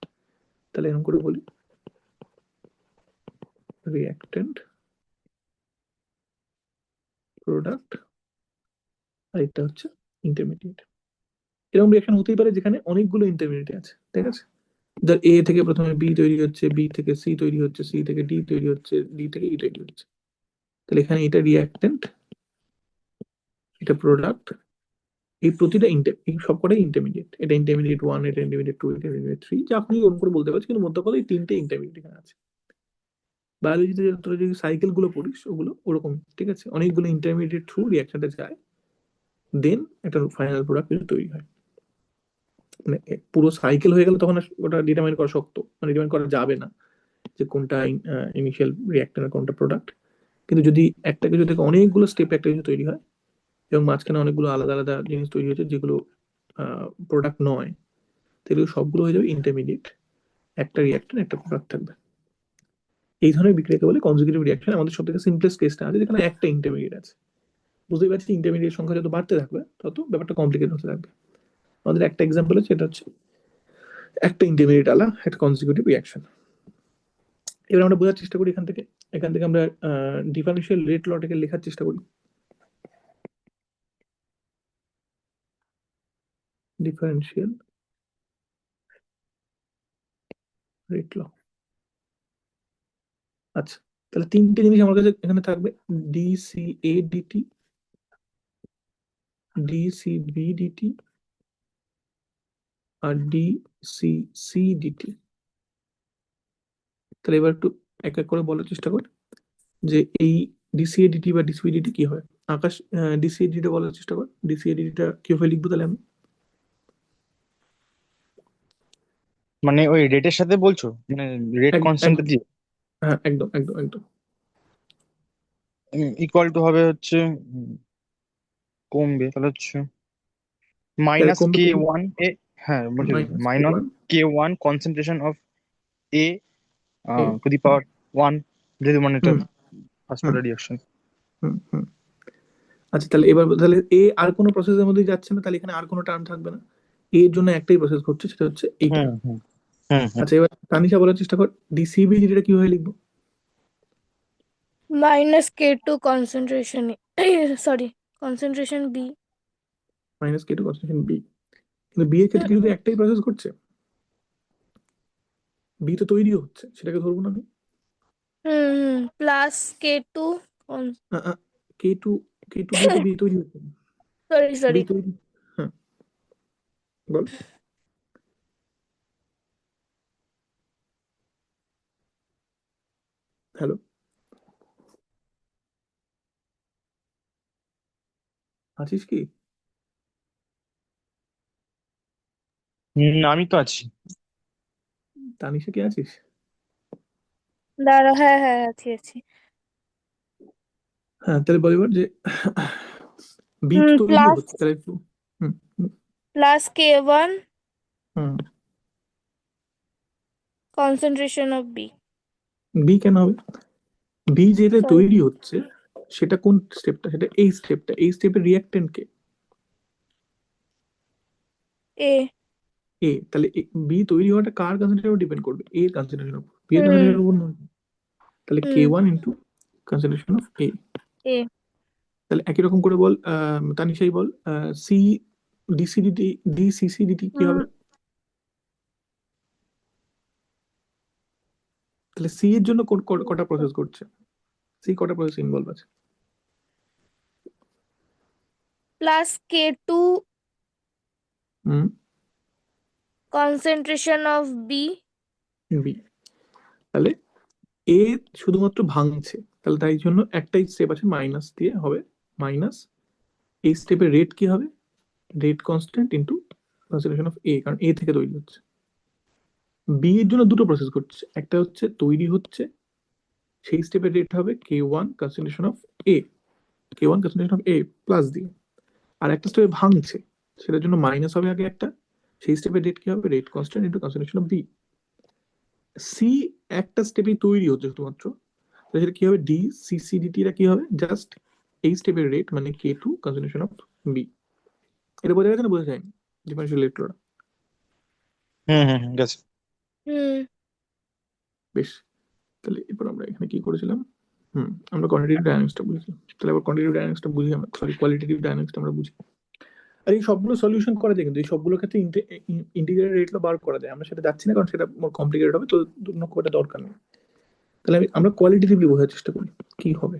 তাহলে এরকম করে বলি, রিয়াক্টেন্ট, প্রোডাক্ট, আর এটা হচ্ছে ইন্টারমিডিয়েট। এরকম রিয়াকশন হতেই পারে যেখানে অনেকগুলো ইন্টারমিডিয়েট আছে, ঠিক আছে। ধর এ থেকে প্রথমে বি তৈরি হচ্ছে, বি থেকে সি তৈরি হচ্ছে, সি থেকে ডি তৈরি হচ্ছে, ডি থেকে ই তৈরি হচ্ছে। তাহলে এখানে এটা রিয়াক্টেন্ট, এটা প্রোডাক্ট, এই প্রতিটা এই সবকটাই ইন্টারমিডিয়েট। এটা ইন্টারমিডিয়েট 1, এটা ইন্টারমিডিয়েট 2, এটা ইন্টারমিডিয়েট 3, যা আপনি ওরকম করে বলতে পারছেন, কিন্তু মধ্যে কথা এই 3টে ইন্টারমিডিয়েট এখানে আছে। বায়োলজিতে তোরা যদি সাইকেল গুলো পড়িস, ওগুলো ওরকম, ঠিক আছে, অনেকগুলো ইন্টারমিডিয়েট থ্রু রিয়াকশনটা যায়, দেন একটা ফাইনাল প্রোডাক্ট কিন্তু তৈরি হয়। মানে পুরো সাইকেল হয়ে গেলে তখন আর ওটা ডিটারমাইন করা শক্ত, মানে ডিটারমাইন করা যাবে না যে কোনটা ইনিশিয়াল রিয়াক্টর আর কোনটা প্রোডাক্ট। কিন্তু যদি একটা কিছু থেকে অনেকগুলো স্টেপে একটা কিছু তৈরি হয়, এবং মাঝখানে অনেকগুলো আলাদা আলাদা জিনিস তৈরি হয়েছে যেগুলো প্রোডাক্ট নয়, তাহলে সবগুলো হয়ে যাবে ইন্টারমিডিয়েট, একটা রিয়াক্টর একটা প্রোডাক্ট থাকবে। এই ধরনের বিক্রিয়াকে বলে কনজুগেটিভ রিয়াকশন। আমাদের সব থেকে সিম্পলেস্ট কেসটা আছে যেখানে একটা ইন্টারমিডিয়েট আছে। বুঝতেই পারছি ইন্টারমিডিয়েট সংখ্যা যত বাড়তে থাকবে তত ব্যাপারটা কমপ্লিকেট হতে থাকবে। আমাদের একটা এক্সাম্পল আছে, এটা হচ্ছে একটা ইন্টারমিডিয়েট আলা একটা কনজিকিউটিভ রিয়াকশন। এবার আমরা বোঝার চেষ্টা করি এখান থেকে আমরা ডিফারেন্সিয়াল রেট লটাকে লেখার চেষ্টা করি। ডিফারেন্সিয়াল রেট ল। আচ্ছা, তাহলে তিনটে জিনিস আমার কাছে এখানে থাকবে, ডিসিএ ডিটি, ডিসিবি ডিটি, আর ডিসিসি ডিটি। তাহলে এবার একটু এক এক করে বলার চেষ্টা কর যে এই ডিসিএ ডিটি বা ডিসিবি ডিটি কি হয়। আকাশ, ডিসিএ ডিটা বলার চেষ্টা কর। ডিসিএ ডিটা কিভাবে লিখবো তাহলে আমি? মানে ওই রেটের সাথে বলছো, মানে রেট কনস্ট্যান্ট একদম, দিয়ে হ্যাঁ, একদম একদম একদম। ইকুয়াল টু হবে হচ্ছে কমবে তাহলে হচ্ছে তাহলে মাইনাস কমবে কে কমবে, ওয়ান এ। হ্যাঁ বলছি, minus K minus one K one concentration of A A. To the power one, যেহেতু মানে এটা হুম ফার্স্ট হুম অর্ডার রিঅ্যাকশন। হুম হুম। আচ্ছা, তাহলে এবার তাহলে এ আর কোনো প্রসেসের মধ্যে যাচ্ছে না, তাহলে এখানে আর কোনো টার্ম থাকবে না। এর জন্য একটাই প্রসেস ঘটছে, সেটা হচ্ছে এইটা। হুম হুম হুম হুম। আচ্ছা, এবার তানিশা বলার চেষ্টা কর, ডিসিবি যেটা কিভাবে লিখবো? Minus K2 concentration, sorry, concentration B. Minus K two constant B. কিন্তু বি এর ক্ষেত্রে কি শুধু একটাই প্রসেস ঘটছে? বি তো তৈরিও হচ্ছে, সেটাকে ধরবো না আমি? প্লাস K2, কে টু, কে টু দিয়ে তো বি তৈরি হচ্ছে না। সরি বি সরি, তৈরি, হ্যাঁ, বল। হ্যালো, আছিস কি? আমি তো আছি। তানিশা কি আছিস? দাঁড়া, হ্যাঁ হ্যাঁ আছি আছি। হ্যাঁ, তাহলে বল এবার যে বি তো তৈরিও প্লাস হচ্ছে, তাহলে একটু। Hmm hmm plus K1 hmm. Concentration of B. B কেন হবে? বি যেটা সরি, তৈরি হচ্ছে সেটা কোন স্টেপটা? সেটা এই স্টেপটা, এই স্টেপের রিয়াক্টেন্ট কে? এ। এ। তাহলে বি তৈরি হওয়াটা কার কনসেন্ট্রেশন উপর ডিপেন্ড করবে? এর কনসেন্ট্রেশন উপর, বি এর হুম কনসেন্ট্রেশন উপর নয়। তাহলে কে হুম ওয়ান ইন্টু কনসেন্ট্রেশন অফ এ। এ। তাহলে একই রকম করে বল, তানিশাই বল, সি ডিসিডিটি, ডিসিসিডিটি কি হুম হবে? তাহলে সি এর জন্য কটা প্রসেস করছে? সি কটা প্রসেস ইনভলভ আছে? Plus K2 hmm, concentration of B. B. তাহলে এ শুধুমাত্র ভাঙছে, তাহলে তাই জন্য একটাই স্টেপ আছে, মাইনাস দিয়ে হবে মাইনাস। এই স্টেপের রেট কি হবে? Rate constant into concentration of A, কারণ এ থেকে তৈরি হচ্ছে। বি এর জন্য দুটো প্রসেস ঘটছে, একটা হচ্ছে তৈরি হচ্ছে, সেই স্টেপের রেট হবে K one concentration of A, K one concentration of A plus দিয়ে। আর একটা স্টেপে ভাঙছে, সেটার জন্য মাইনাস হবে আগে একটা, সেই স্টেপের রেট কি হবে? Rate constant into concentration of B. C একটা স্টেপেই তৈরি হচ্ছে শুধুমাত্র, তাহলে সেটা কি হবে? ডি সিসিডিটি টা কি হবে? জাস্ট এই স্টেপের রেট, মানে কে টু কনসেন্ট্রেশন অফ বি। এটা বোঝা গেছে না বোঝা যায়নি? Differential electrode. হুম হুম হুম, গেছে। হুম বেশ, তাহলে এরপর আমরা এখানে কি করেছিলাম? আমরা কোয়ান্টিটেটিভ ডায়নামিক্সটা বুঝেছিলাম। তাহলে আবার কোয়ান্টিটেটিভ ডায়নামিক্সটা বুঝি আমরা, সরি, কোয়ালিটেটিভ ডায়নামিক্সটা আমরা বুঝি। আর এই সবগুলো সলিউশন করা যায়, কিন্তু এই সবগুলোর ক্ষেত্রে ইন্টিগ্রাল রেট বার করা যায়। আমরা সেটা যাচ্ছি না, কারণ সেটা মোর কমপ্লিকেটেড হবে, তো খুব একটা দরকার নেই। তাহলে আমরা কোয়ালিটেটিভলি বোঝার চেষ্টা করি কি হবে।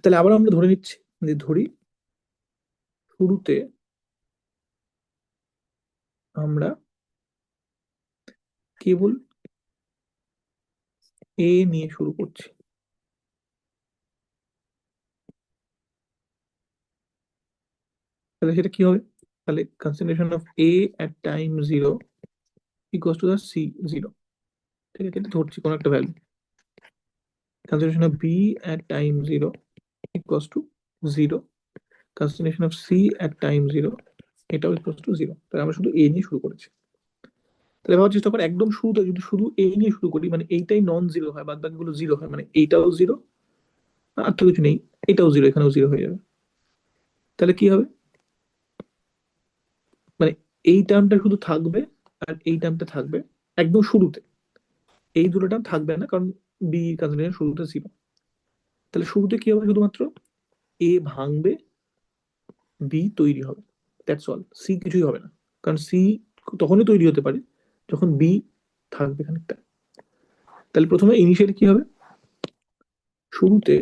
তাহলে আবার আমরা ধরে নিচ্ছি যে, ধরি শুরুতে আমরা কেবল এ নিয়ে শুরু করছি। তাহলে সেটা কি হবে? তাহলে concentration of A at time zero equal to the C zero. ঠিক আছে, এটা ধরছি কোনো একটা ভ্যালু। Concentration of B at time zero equal to zero. Concentration of C at time zero, এটাও ইকুয়াল টু জিরো। তাহলে আমরা শুধু এ নিয়ে শুরু করেছি। তাহলে ভাবার চেষ্টা করি, একদম শুরুতে যদি শুধু এ নিয়ে শুরু করি, মানে এইটাই নন জিরো হয়, বাদ বাকিগুলো জিরো হয়, মানে এইটাও জিরো, আর তো কিছু নেই, এটাও জিরো, এখানেও জিরো হয়ে যাবে। তাহলে কি হবে? মানে এই টার্মটা শুধু থাকবে, আর এই টার্মটা থাকবে একদম শুরুতে। এই দুটো টার্ম থাকবে না, কারণ বি কনসেন্ট্রেশন শুরুতে জিরো। তাহলে শুরুতে কি হবে? শুধুমাত্র এ ভাঙবে, বি তৈরি হবে, দ্যাটস অল। সি কিছুই হবে না, কারণ সি তখনই তৈরি হতে পারে যখন বি থাকবে খানিকটা। তাহলে প্রথমে ইনিশিয়ালি কি হবে, শুরুতে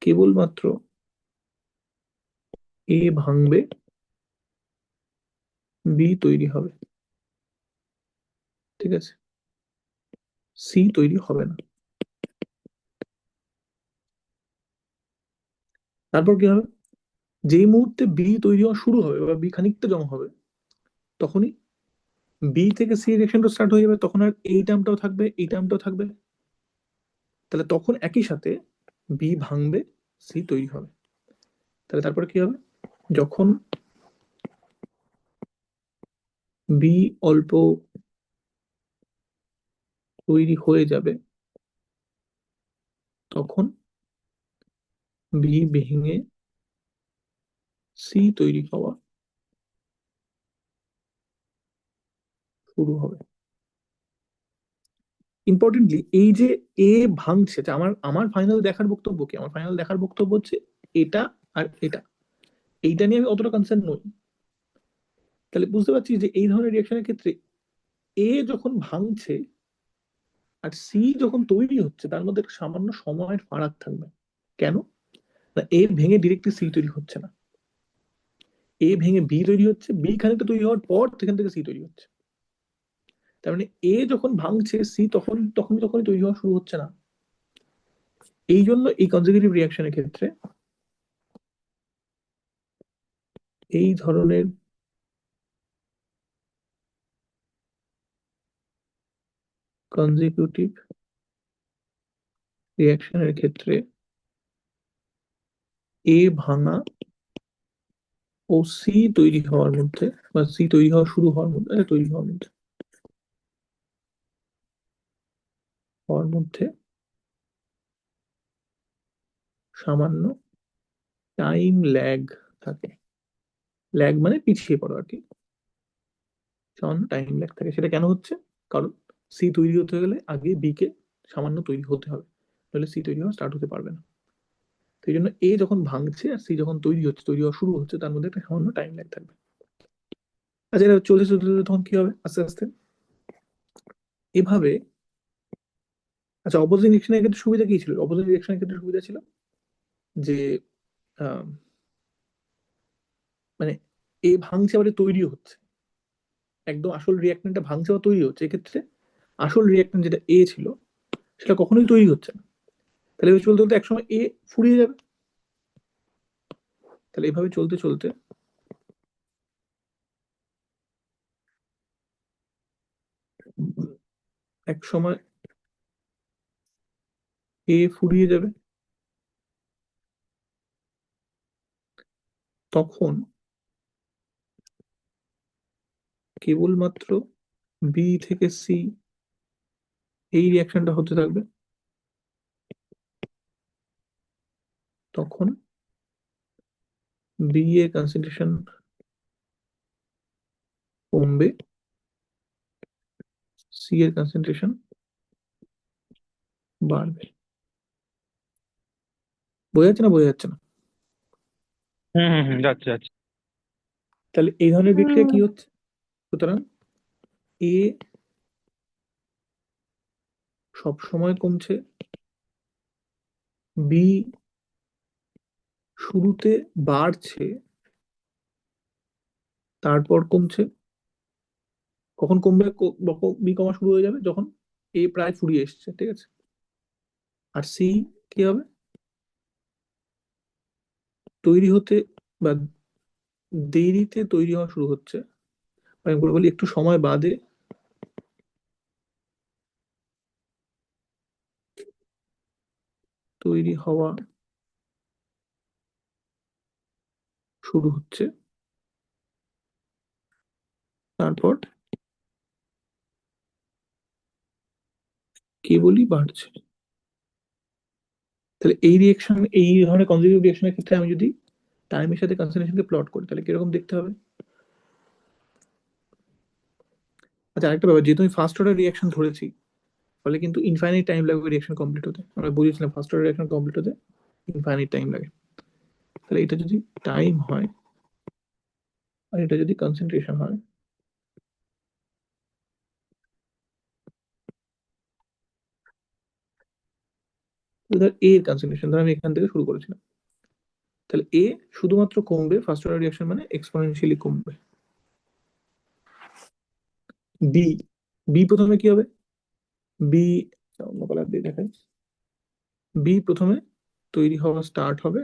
কেবলমাত্র এ ভাঙবে, বি তৈরি হবে, ঠিক আছে, সি তৈরি হবে না। তারপর কি হবে, যেই মুহূর্তে বি তৈরি হওয়া শুরু হবে বা বি খানিকটা জমা হবে, তখনই বি থেকে সি রিঅ্যাকশনটা স্টার্ট হয়ে যাবে, তখন আর এই টার্মটাও থাকবে, এই টার্মটাও থাকবে। তাহলে তখন একই সাথে বি ভাঙবে, সি তৈরি হবে। তাহলে তারপরে কি হবে, যখন বি অল্প তৈরি হয়ে যাবে, তখন বি ভেঙে সি তৈরি হওয়া শুরু হবে। ইম্পর্টেন্টলি এই যে এ ভাঙছে, যে আমার আমার ফাইনাল দেখার বক্তব্য কি, আমার ফাইনাল দেখার বক্তব্য হচ্ছে এটা আর এটা, এইটা নিয়ে আমি অতটা কনসার্ন নই। তাহলে বুঝতে পারছি যে এই ধরনের রিঅ্যাকশনের ক্ষেত্রে এ যখন ভাঙছে আর সি যখন তৈরি হচ্ছে, তার মধ্যে একটা সামান্য সময়ের ফারাক থাকবে। কেন না, এ ভেঙে ডিরেক্টলি সি তৈরি হচ্ছে না, এ ভেঙে বি তৈরি হচ্ছে, বি খানিকটা তৈরি হওয়ার পর সেখান থেকে সি তৈরি হচ্ছে। তার মানে এ যখন ভাঙছে, সি তখনই তৈরি হওয়া শুরু হচ্ছে না। এই জন্য এই কনজিকিউটিভ রিঅ্যাকশনের ক্ষেত্রে এই ধরনের কনজিকিউটিভ রিঅ্যাকশনের ক্ষেত্রে এ ভাঙা ও সি তৈরি হওয়ার মধ্যে, বা সি তৈরি হওয়া শুরু হওয়ার মধ্যে, তৈরি হওয়ার মধ্যে সামান্য টাইম ল্যাগ থাকে। ল্যাগ মানে পিছিয়ে পড়ো আর কি, সামান্য টাইম ল্যাগ থাকে। সেটা কেন হচ্ছে, কারণ সি তৈরি হতে গেলে আগে বি কে সামান্য তৈরি হতে হবে, তাহলে সি তৈরি হওয়া স্টার্ট হতে পারবে না। তো এই জন্য এ যখন ভাঙছে আর সি যখন তৈরি হচ্ছে, তৈরি হওয়া শুরু হচ্ছে, তার মধ্যে একটা সামান্য টাইম ল্যাগ থাকবে। আচ্ছা, এটা চলতে চলতে চলতে তখন কি হবে আস্তে আস্তে এভাবে। আচ্ছা, অপোজিট রিঅ্যাকশনের ক্ষেত্রে সুবিধা কি ছিল, অপোজিট রিঅ্যাকশনের ক্ষেত্রে সুবিধা ছিল যে আহ, মানে এ ভাঙছে আবার এ তৈরি হচ্ছে, একদম আসল রিঅ্যাকটেন্টটা ভাঙছে বা তৈরি হচ্ছে। এক্ষেত্রে আসল রিঅ্যাকটেন্ট যেটা এ ছিল, সেটা কখনোই তৈরি হচ্ছে না। তাহলে এভাবে চলতে চলতে একসময় এ ফুরিয়ে যাবে। তাহলে এভাবে চলতে চলতে এক সময় এ ফুরিয়ে যাবে, তখন কেবলমাত্র বি থেকে সি এই রিঅ্যাকশনটা হতে থাকবে। তখন বি এর কনসেন্ট্রেশন কমবে, সি এর কনসেন্ট্রেশন বাড়বে। বোঝা যাচ্ছে না, বোঝা যাচ্ছে না? হুম হুম হুম, যাচ্ছে যাচ্ছে। তাহলে এই ধরনের বিক্রিয়া হুম কি হচ্ছে, সুতরাং এ সব সময় কমছে, বি শুরুতে বাড়ছে, তারপর কমছে। কখন কমবে, বি কমা শুরু হয়ে যাবে যখন এ প্রায় ফুরিয়ে এসছে, ঠিক আছে। আর সি কি হবে, তৈরি হতে বা দেরিতে তৈরি হওয়া শুরু হচ্ছে, আমি বলি একটু সময় বাদে তৈরি হওয়া শুরু হচ্ছে, তারপর কেবলই বাড়ছে। তাহলে এই রিয়েকশন, এই ধরনের কনজিকিউটিভ রিয়েকশনের ক্ষেত্রে আমি যদি টাইমের সাথে কনসেন্ট্রেশনকে প্লট করি, তাহলে কিরকম দেখতে হবে। আচ্ছা, আরেকটা ব্যাপার, যেহেতু আমি ফার্স্ট অর্ডার রিয়াকশন ধরেছি, ফলে কিন্তু ইনফাইনাইট টাইম লাগবে রিয়াকশন কমপ্লিট হতে। আমরা বুঝেছিলাম ফার্স্ট অর্ডার রিয়াকশন কমপ্লিট হতে ইনফাইনাইট টাইম লাগে। তাহলে এটা যদি টাইম হয় আর এটা যদি কনসেন্ট্রেশন হয়, ধর এ এর কনসেন্ট্রেশন ধর আমি এখান থেকে শুরু করেছিলাম, তাহলে এ শুধুমাত্র কমবে, ফার্স্ট অর্ডার রিয়াকশন মানে এক্সপোনেনশিয়ালি কমবে। বি, বি প্রথমে কি হবে, বি অন্য কালার দিয়ে দেখাই, বি প্রথমে তৈরি হওয়া স্টার্ট হবে,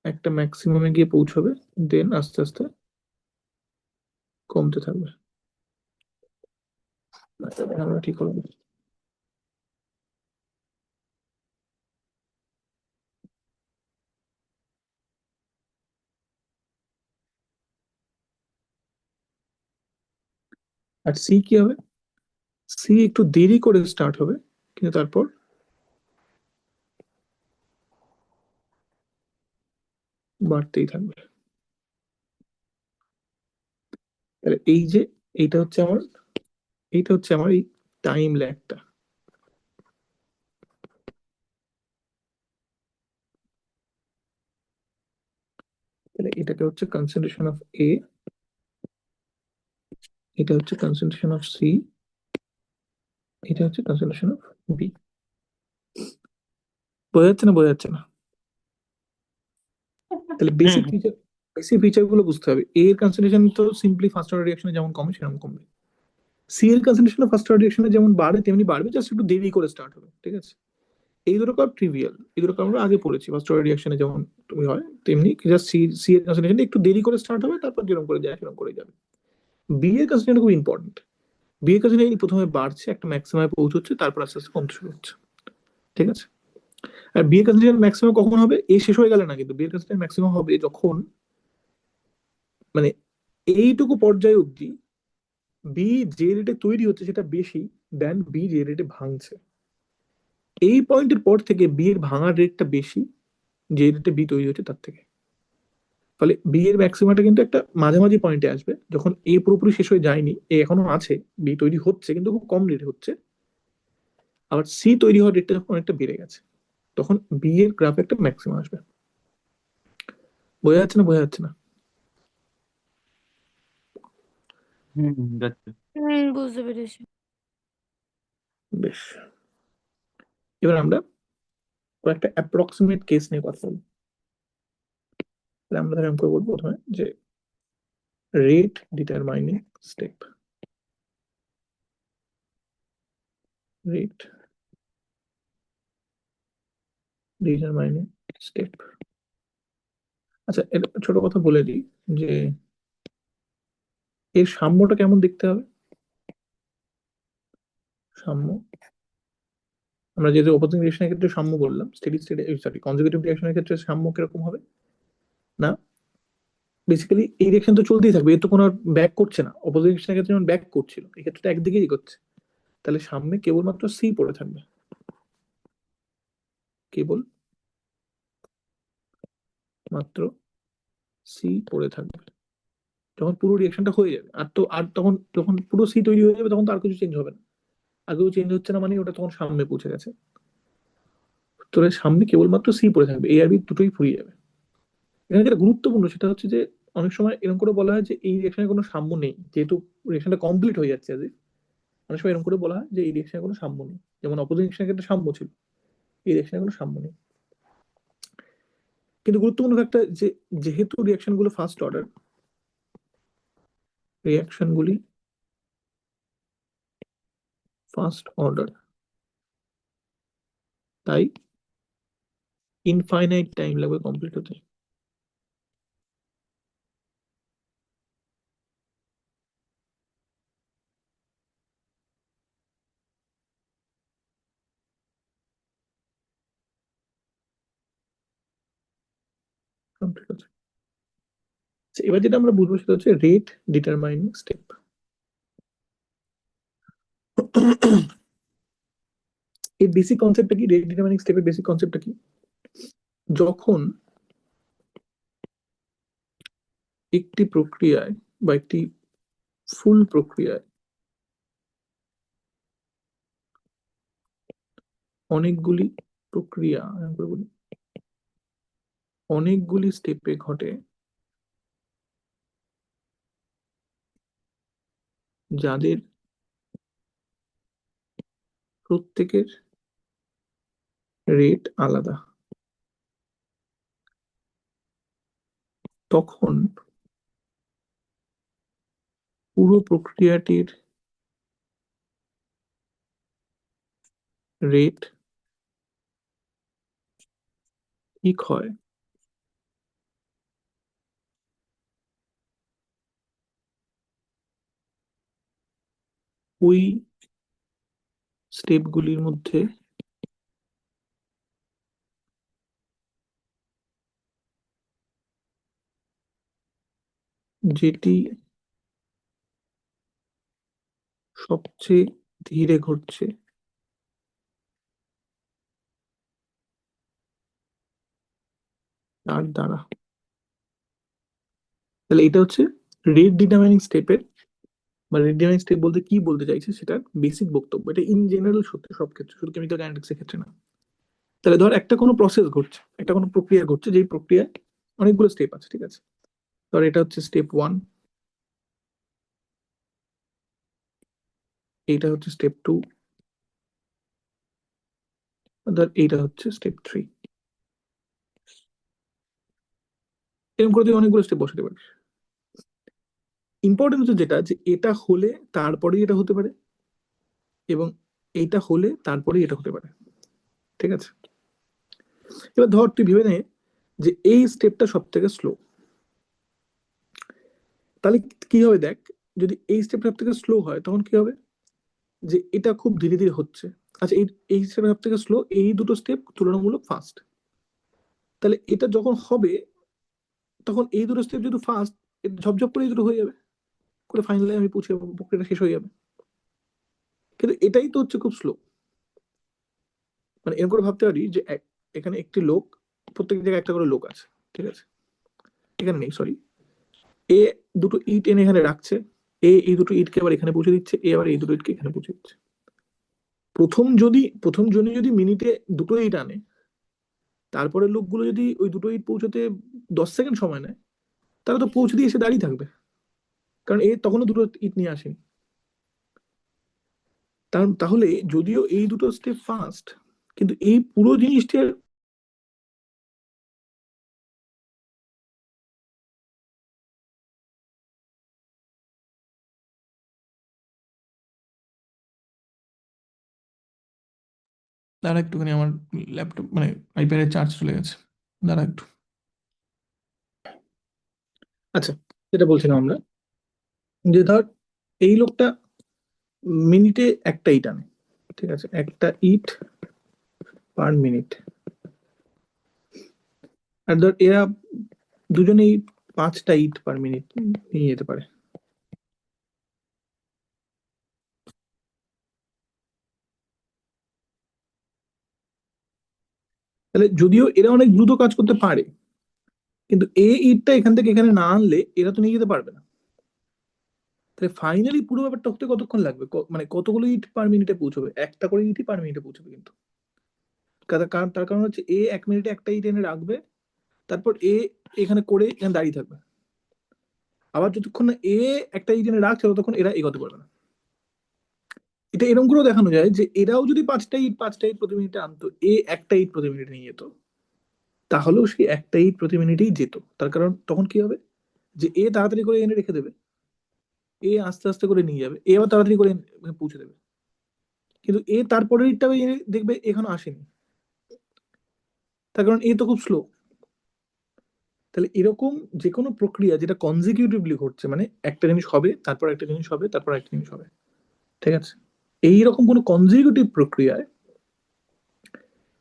একটা ম্যাক্সিমামে গিয়ে পৌঁছবে, দেন আস্তে আস্তে কমতে থাকবে। আমরা ঠিক হলো। আর সি কি হবে, সি একটু দেরি করে স্টার্ট হবে কিন্তু তারপর বাড়তেই থাকবে। তাহলে এই যে এইটা হচ্ছে আমার, এইটা হচ্ছে আমার এই টাইম ল্যাগটা। তাহলে এটাকে হচ্ছে কনসেন্ট্রেশন অফ এ, এটা হচ্ছে কনসেন্ট্রেশন অফ সি, এটা হচ্ছে কনসেন্ট্রেশন অফ বি। বোঝা যাচ্ছে না, বোঝা যাচ্ছে না? তাহলে হুম বেসিক ফিচার গুলো বুঝতে হবে। এ এর কনসেন্ট্রেশন তো সিম্পলি ফার্স্ট অর্ডার রিঅ্যাকশনে যেমন কমে সেরকম কমবে, সি এর কনসেন্ট্রেশন ফার্স্ট অর্ডার রিঅ্যাকশনে যেমন বাড়ে তেমনি বাড়বে, জাস্ট একটু দেরি করে স্টার্ট হবে। ঠিক আছে, এই দুটো কাপ ট্রিভিয়াল, এই দুটো কাপ আমরা আগে পড়েছি, ফার্স্ট অর্ডার রিঅ্যাকশনে যেমন তুমি হয় তেমনি জাস্ট সি, সি এর কনসেন্ট্রেশন একটু দেরি করে স্টার্ট হবে, তারপর যেরকম করে যায় সেরকম করে যাবে। বি এর কনসেন্ট্রেশন খুব ইম্পর্টেন্ট, বি এর কনসেন্ট্রেশন প্রথমে বাড়ছে, একটা ম্যাক্সিমামে পৌঁছচ্ছে, তারপর আস্তে আস্তে কমতে শুরু হচ্ছে। ঠিক আছে, আর বি এর কনসেন্ট্রেশন ম্যাক্সিমাম কখন হবে, এ শেষ হয়ে গেলে না, কিন্তু বি এর কনসেন্ট্রেশন ম্যাক্সিমাম হবে যখন মানে এইটুকু পর্যায়ে অবধি বি যে রেটে তৈরি হচ্ছে সেটা বেশি দেন বি যে রেটে ভাঙছে। এই পয়েন্টের পর থেকে বি এর ভাঙার রেটটা বেশি যে রেটে বি তৈরি হচ্ছে তার থেকে। ফলে বি এর ম্যাক্সিমামটা কিন্তু একটা মাঝামাঝি পয়েন্টে আসবে, যখন এ পুরোপুরি শেষ হয়ে যায়নি, এ এখনো আছে, বি তৈরি হচ্ছে কিন্তু খুব কম রেটে হচ্ছে, আবার সি তৈরি হওয়ার রেটটা যখন অনেকটা বেড়ে গেছে, তখন বি এর গ্রাফে একটা ম্যাক্সিমাম আসবে। বোঝা যাচ্ছে না, বোঝা যাচ্ছে না? যাচ্ছে। বুঝতে পেরেছি। বেশ, এবার আমরা কয়েকটা অ্যাপ্রক্সিমেট কেস নিয়ে কথা বলবো। তাহলে আমরা এরকম করে বলবো প্রথমে যে rate determining step, rate determining step. আচ্ছা, এর ছোট কথা বলে দিই যে এর সাম্যটা কেমন দেখতে হবে। সাম্য, আমরা যেহেতু অপোজিং রিঅ্যাকশনের ক্ষেত্রে সাম্য বললাম, স্টেডি স্টেট সরি কনজারভেটিভ রিঅ্যাকশনের ক্ষেত্রে সাম্য কিরকম হবে না, বেসিক্যালি এই রিঅ্যাকশন তো চলতেই থাকবে, এর তো কোনো ব্যাক করছে না। অপোজিং রিঅ্যাকশনের ক্ষেত্রে যেমন ব্যাক করছিল, এই ক্ষেত্রে তো একদিকেই এগোচ্ছে, তাহলে সামনে কেবলমাত্র সি পড়ে থাকবে, কেবল মাত্র সি পড়ে থাকবে যখন পুরো রিঅ্যাকশনটা হয়ে যাবে। আর তো আর তখন যখন পুরো সি তৈরি হয়ে যাবে তখন তো আর কিছু চেঞ্জ হবে না, আগেও চেঞ্জ হচ্ছে না, মানে ওটা তখন সামনে পৌঁছে গেছে, তো এর সামনে কেবলমাত্র সি পড়ে থাকবে, এ আর বি দুটোই ফুরিয়ে যাবে। এখানে যেটা গুরুত্বপূর্ণ সেটা হচ্ছে যে অনেক সময় এরকম করে বলা হয় যে এই রিঅ্যাকশনে কোনো সাম্য নেই, যেহেতু রিঅ্যাকশনটা কমপ্লিট হয়ে যাচ্ছে, অনেক সময় এরকম করে বলা হয় যে এই রিঅ্যাকশনে কোনো সাম্য নেই, যেমন অপোজিং রিঅ্যাকশনের ক্ষেত্রে সাম্য ছিল, এই রিঅ্যাকশনে কোনো সাম্য নেই। কিন্তু গুরুত্বপূর্ণ একটা যে যেহেতু রিঅ্যাকশন গুলো ফার্স্ট অর্ডার, রিঅ্যাকশন গুলি ফার্স্ট অর্ডার, তাই ইনফাইনাইট টাইম লাগবে কমপ্লিট হতে। কমপ্লিট হতে, আচ্ছা, এবার যেটা আমরা বুঝবো সেটা হচ্ছে রেট ডিটারমাইনিং স্টেপ। এই বেসিক কনসেপ্টটা কি, রেট ডিটারমাইনিং স্টেপের বেসিক কনসেপ্টটা কি, যখন একটি প্রক্রিয়ায় বা একটি ফুল প্রক্রিয়ায় অনেকগুলি প্রক্রিয়া এরকম করে বলি, অনেকগুলি স্টেপে ঘটে যাদের প্রত্যেকের রেট আলাদা, তখন পুরো প্রক্রিয়াটির রেট ঠিক হয় ওই স্টেপগুলির মধ্যে যেটি সবচেয়ে ধীরে ঘটছে তার দ্বারা। তাহলে এটা হচ্ছে রেট ডিটারমাইনিং স্টেপের, বা রেট ডিটারমাইনিং স্টেপ বলতে কি বলতে চাইছে সেটার বেসিক বক্তব্য। এটা ইন জেনারেল সত্যি সব ক্ষেত্রে, শুধু কেমিক্যাল কাইনেটিক্স এর ক্ষেত্রে না। তাহলে ধর একটা কোনো প্রসেস ঘটছে, একটা কোনো প্রক্রিয়া ঘটছে, যেই প্রক্রিয়ায় অনেকগুলো স্টেপ আছে, ঠিক আছে? ধর এটা হচ্ছে স্টেপ 1, এইটা হচ্ছে স্টেপ 2, ধর এইটা হচ্ছে স্টেপ 3। এরকম করে তুই অনেকগুলো স্টেপ বসাতে পারিস। ইম্পর্টেন্ট হচ্ছে যেটা, যে এটা হলে তারপরেই এটা হতে পারে, এবং এইটা হলে তারপরেই এটা হতে পারে, ঠিক আছে? এবার ধর তুই ভেবে নে যে এই স্টেপটা সব থেকে স্লো, তাহলে কি হবে দেখ, যদি এই স্টেপটা সব থেকে স্লো হয় তখন কি হবে, যে এটা খুব ধীরে ধীরে হচ্ছে। আচ্ছা, এই এই স্টেপটা সব থেকে স্লো, এই দুটো স্টেপ তুলনামূলক ফাস্ট। তাহলে এটা যখন হবে, তখন এই দুটো স্টেপ যদি ফাস্ট, ঝপঝপ করে এই দুটো হয়ে যাবে, করে ফাইনালি আমি পৌঁছে যাবো, প্রক্রিয়াটা শেষ হয়ে যাবে। কিন্তু এটাই তো হচ্ছে খুব স্লো। মানে এরকম করে ভাবতে পারি যে এখানে একটি লোক, প্রত্যেক জায়গায় একটা করে লোক আছে, ঠিক আছে? এখানে নেই, সরি। এ দুটো ইট এনে এখানে রাখছে, এই দুটো ইটকে আবার এখানে পৌঁছে দিচ্ছে, আবার এই দুটো ইটকে এখানে পৌঁছে দিচ্ছে। প্রথম জনে যদি মিনিটে দুটো ইট আনে, তারপরে লোকগুলো যদি ওই দুটো ইট পৌঁছতে 10 সেকেন্ড সময় নেয়, তারা তো পৌঁছে দিয়ে এসে দাঁড়িয়ে থাকবে, কারণ এ তখনও দুটো ইট নিয়ে আসেনি। তাহলে যদিও এই দুটো স্টেপ ফাস্ট, কিন্তু এই পুরো জিনিসটার দাঁড়া একটুখানি, আমার ল্যাপটপ মানে আইপ্যাডের চার্জ চলে গেছে, দাঁড়া একটু। আচ্ছা, যেটা বলছিলাম আমরা, যে ধর এই লোকটা মিনিটে একটা ইট আনে, ঠিক আছে? একটা ইট পার মিনিট। আর ধর এরা দুজনেই 5টা ইট পার মিনিট নিয়ে যেতে পারে। তাহলে যদিও এরা অনেক দ্রুত কাজ করতে পারে, কিন্তু এই ইটটা এখান থেকে এখানে না আনলে এরা তো নিয়ে যেতে পারবে না। তাহলে ফাইনালি পুরো ব্যাপারটা হতে কতক্ষণ লাগবে, মানে কতগুলো ইট পার মিনিটে পৌঁছবে? একটা করে ইটই পার মিনিটে পৌঁছবে কিন্তু। কারণ তার কারণ হচ্ছে এ 1 মিনিটে একটা ইট এনে রাখবে, তারপর এ এখানে করে এখানে দাঁড়িয়ে থাকবে, আবার যতক্ষণ না এ একটা ইট এনে রাখছে ততক্ষণ এরা এগোতে পারবে না। এটা এরকম করেও দেখানো যায় যে এরাও যদি 5টা ইট প্রতি মিনিটে আনতো, একটা ইট প্রতি মিনিটে নিয়ে যেত, তাহলেও সে একটা ইট প্রতি মিনিটেই যেত। তার কারণ তখন কি হবে, যে এ তাড়াতাড়ি করে এনে রেখে দেবে, এ আস্তে আস্তে করে নিয়ে যাবে, এ আবার তাড়াতাড়ি করে পৌঁছে দেবে। কিন্তু এ তারপরের ইটটা এনে দেখবে এখনো আসেনি, তার কারণ এ তো খুব স্লো। তাহলে এরকম যে কোনো প্রক্রিয়া যেটা কনজিকিউটিভলি ঘটছে, মানে একটা জিনিস হবে, তারপর একটা জিনিস হবে, তারপর একটা জিনিস হবে, ঠিক আছে? এইরকম কোনো কনজিকিউটিভ প্রক্রিয়ায়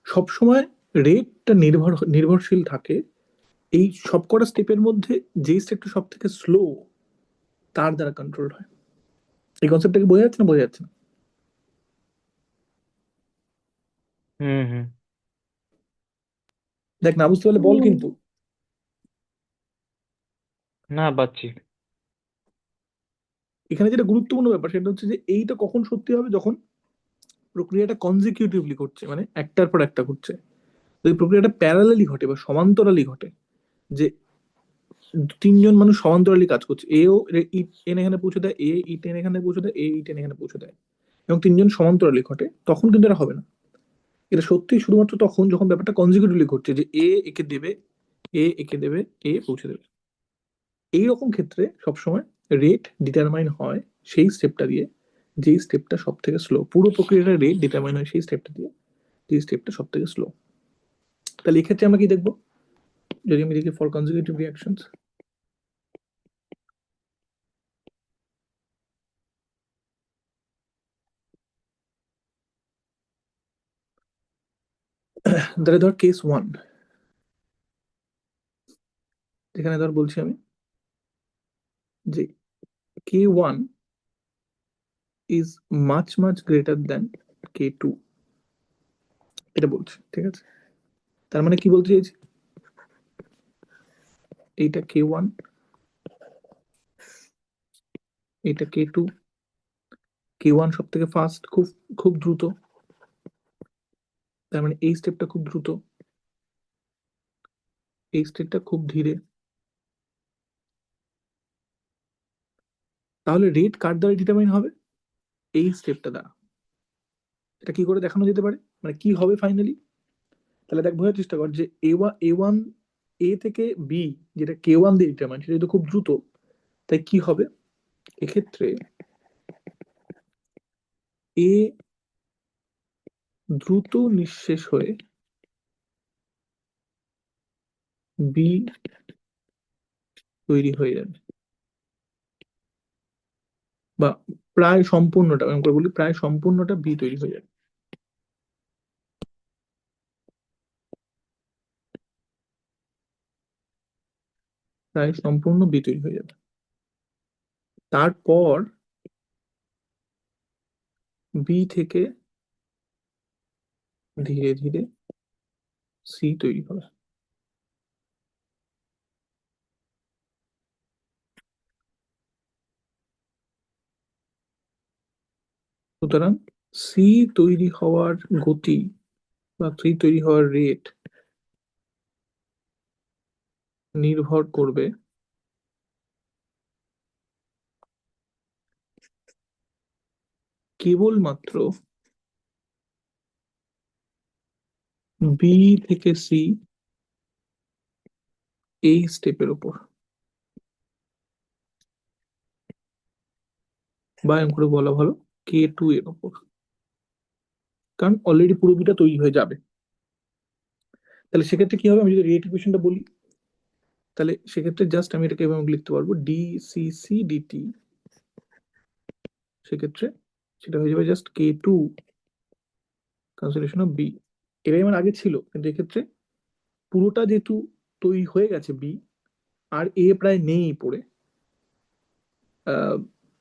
সবসময় রেটটা নির্ভরশীল থাকে এই সবকটা স্টেপের মধ্যে যে স্টেপটা সব থেকে স্লো তার দ্বারা কন্ট্রোল হয়। এই কনসেপ্টটাকে বোঝা যাচ্ছে না, বোঝা যাচ্ছে না? হুম হুম। দেখ, না বুঝতে পারলে বল হুম। কিন্তু। না পাচ্ছি। এখানে যেটা গুরুত্বপূর্ণ ব্যাপার সেটা হচ্ছে যে এইটা কখন সত্যি হবে, যখন প্রক্রিয়াটা কনজিকিউটিভলি ঘটছে, মানে একটার পর একটা ঘটছে, যদি প্রক্রিয়াটা প্যারালালি ঘটে বা সমান্তরালি ঘটে, যে তিনজন মানুষ সমান্তরালি কাজ করছে, এও ইট এনে এখানে পৌঁছে দেয়, এ ইট এনে এখানে পৌঁছে দেয়, এ ইট এনে এখানে পৌঁছে দেয়, এবং তিনজন সমান্তরালি ঘটে, তখন কিন্তু এটা হবে না। এটা সত্যি শুধুমাত্র তখন যখন ব্যাপারটা কনজিকিউটিভলি ঘটছে, যে এ একে দেবে, এ একে দেবে, এ পৌঁছে দেবে। এইরকম ক্ষেত্রে সবসময় রেট ডিটারমাইন হয় সেই স্টেপটা দিয়ে, যেই স্টেপটা সব থেকে স্লো। পুরো প্রক্রিয়াটা রেট ডিটারমাইন হয় সেই স্টেপটা দিয়ে, যে স্টেপটা সব থেকে স্লো। তাহলে এক্ষেত্রে আমরা কি দেখবো, যদি আমি দেখি ফর কনজিকিউটিভ রিয়াকশনস, তাহলে ধর কেস 1, যেখানে ধর বলছি আমি যে K1 is much much greater than K2, এটা বলছে, ঠিক আছে? তার মানে কি বলতে চাইছি, এইটা K1, এটা K2, K1 সব থেকে ফাস্ট, খুব খুব দ্রুত, তার মানে এই স্টেপটা খুব দ্রুত, এই স্টেপটা খুব ধীরে। তাহলে রেট কার দ্বারা ডিটারমাইন হবে, এই স্টেপটা দ্বারা। এটা কি করে দেখানো যেতে পারে, মানে কি হবে ফাইনালি? তাহলে দেখ, বোঝার চেষ্টা কর যে এ ওয়ান এ থেকে বি, যেটা K1 দিয়ে ডিটারমাইন, সেটা যদি খুব দ্রুত, তাই কি হবে এক্ষেত্রে, এ দ্রুত নিঃশেষ হয়ে বি তৈরি হয়ে যাবে, বা প্রায় সম্পূর্ণটা, আমি করে বলি প্রায় সম্পূর্ণটা বি তৈরি হয়ে যাবে, প্রায় সম্পূর্ণ বি তৈরি হয়ে যাবে। তারপর বি থেকে ধীরে ধীরে সি তৈরি হবে। সুতরাং সি তৈরি হওয়ার গতি বা সি তৈরি হওয়ার রেট নির্ভর করবে কেবলমাত্র বি থেকে সি এই স্টেপের উপর, বা এম করে বলা ভালো K2 এর উপর, কারণ অলরেডি পুরো বিটা তৈরি হয়ে যাবে। তাহলে সেক্ষেত্রে কি হবে, আমি যদি রেট ইকুয়েশনটা বলি, তাহলে সেক্ষেত্রে জাস্ট আমি এটাকে এভাবে লিখতে পারবো ডি সি সি ডিটি, সেক্ষেত্রে সেটা হয়ে যাবে জাস্ট K2 কনসোলিউশন অফ বি। এটাই আমার আগে ছিল, কিন্তু এক্ষেত্রে পুরোটা যেহেতু তৈরি হয়ে গেছে বি, আর এ প্রায় নেই পড়ে,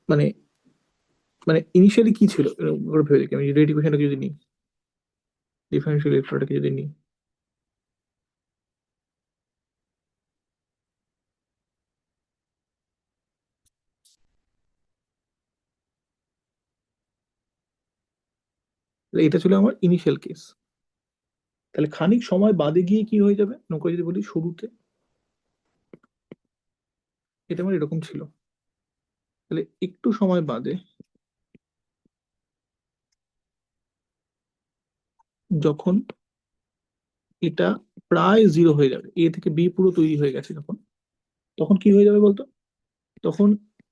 মানে মানে ইনিশিয়ালি কি ছিল এরকম করে ভেবে দেখি, আমি রেট ইকুয়েশনটাকে যদি নিই, ডিফারেন্সিয়াল ইলেকট্রনটাকে যদি নিই, তাহলে এটা ছিল আমার ইনিশিয়াল কেস। তাহলে খানিক সময় বাদে গিয়ে কি হয়ে যাবে, নৌকা যদি বলি শুরুতে এটা আমার এরকম ছিল, তাহলে একটু সময় বাদে যখন এটা প্রায় জিরো হয়ে যাবে, এ থেকে বি পুরো তৈরি হয়ে গেছে যখন, তখন কি হয়ে যাবে বলতো, তখন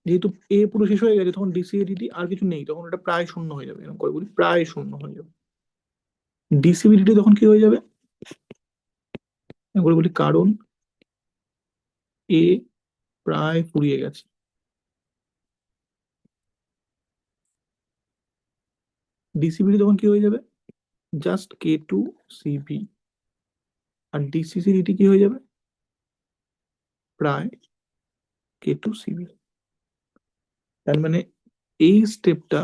যেহেতু এ পুরো শেষ হয়ে গেছে, তখন ডিসিএডিটি আর কিছু নেই, তখন এটা প্রায় শূন্য হয়ে যাবে, এরকম করে বলি প্রায় শূন্য হয়ে যাবে। ডিসিবিলিটি তখন কি হয়ে যাবে, এরকম করে বলি কারণ এ প্রায় ফুরিয়ে গেছে। ডিসিবিলিটি তখন কি হয়ে যাবে, জাস্ট K2 CB, আর ডিসিসিডিটি কি হয়ে যাবে, প্রায় K2 CB। তার মানে এই স্টেপটা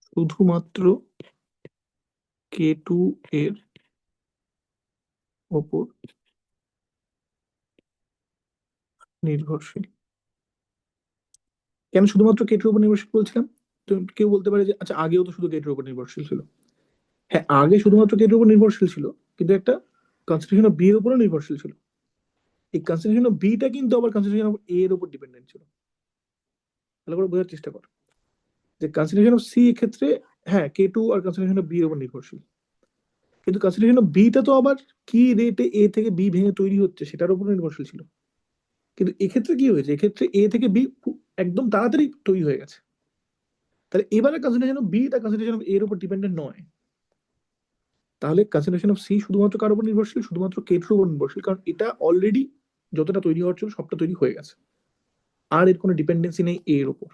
শুধুমাত্র K2 এর ওপর নির্ভরশীল। কেন শুধুমাত্র কেটুর উপর নির্ভরশীল বলছিলাম? তো কেউ বলতে পারে যে আচ্ছা আগেও তো শুধু কেটুর উপর নির্ভরশীল ছিল। হ্যাঁ, আগে শুধুমাত্র কেটুর উপর নির্ভরশীল ছিল, কিন্তু একটা কনসেন্ট্রেশন অফ বি এর উপরও নির্ভরশীল ছিল। এই কনসেন্ট্রেশন অফ বিটা কিন্তু আবার কনসেন্ট্রেশন অফ এ এর উপর ডিপেন্ডেন্ট ছিল। ভালো করে বোঝার চেষ্টা কর যে কনসেন্ট্রেশন অফ সি এর ক্ষেত্রে হ্যাঁ কে টু আর কনসেন্ট্রেশন অফ বি এর উপর নির্ভরশীল, কিন্তু কনসেন্ট্রেশন অফ বিটা তো আবার কি রেটে এ থেকে বি ভেঙে তৈরি হচ্ছে সেটার উপর নির্ভরশীল ছিল। কিন্তু এক্ষেত্রে কি হয়েছে, এক্ষেত্রে এ থেকে বি একদম তাড়াতাড়ি তৈরি হয়ে গেছে। তাহলে এবারে কনসেন্ট্রেশন অফ বি তার কনসেন্ট্রেশন অফ এর উপর ডিপেন্ডেন্ট নয়। তাহলে কনসেন্ট্রেশন অফ সি শুধুমাত্র কার উপর নির্ভরশীল? শুধুমাত্র কে টুর উপর নির্ভরশীল, কারণ এটা অলরেডি যতটা তৈরি হওয়ার ছিল সবটা তৈরি হয়ে গেছে, আর এর কোনো ডিপেন্ডেন্সি নেই এর উপর।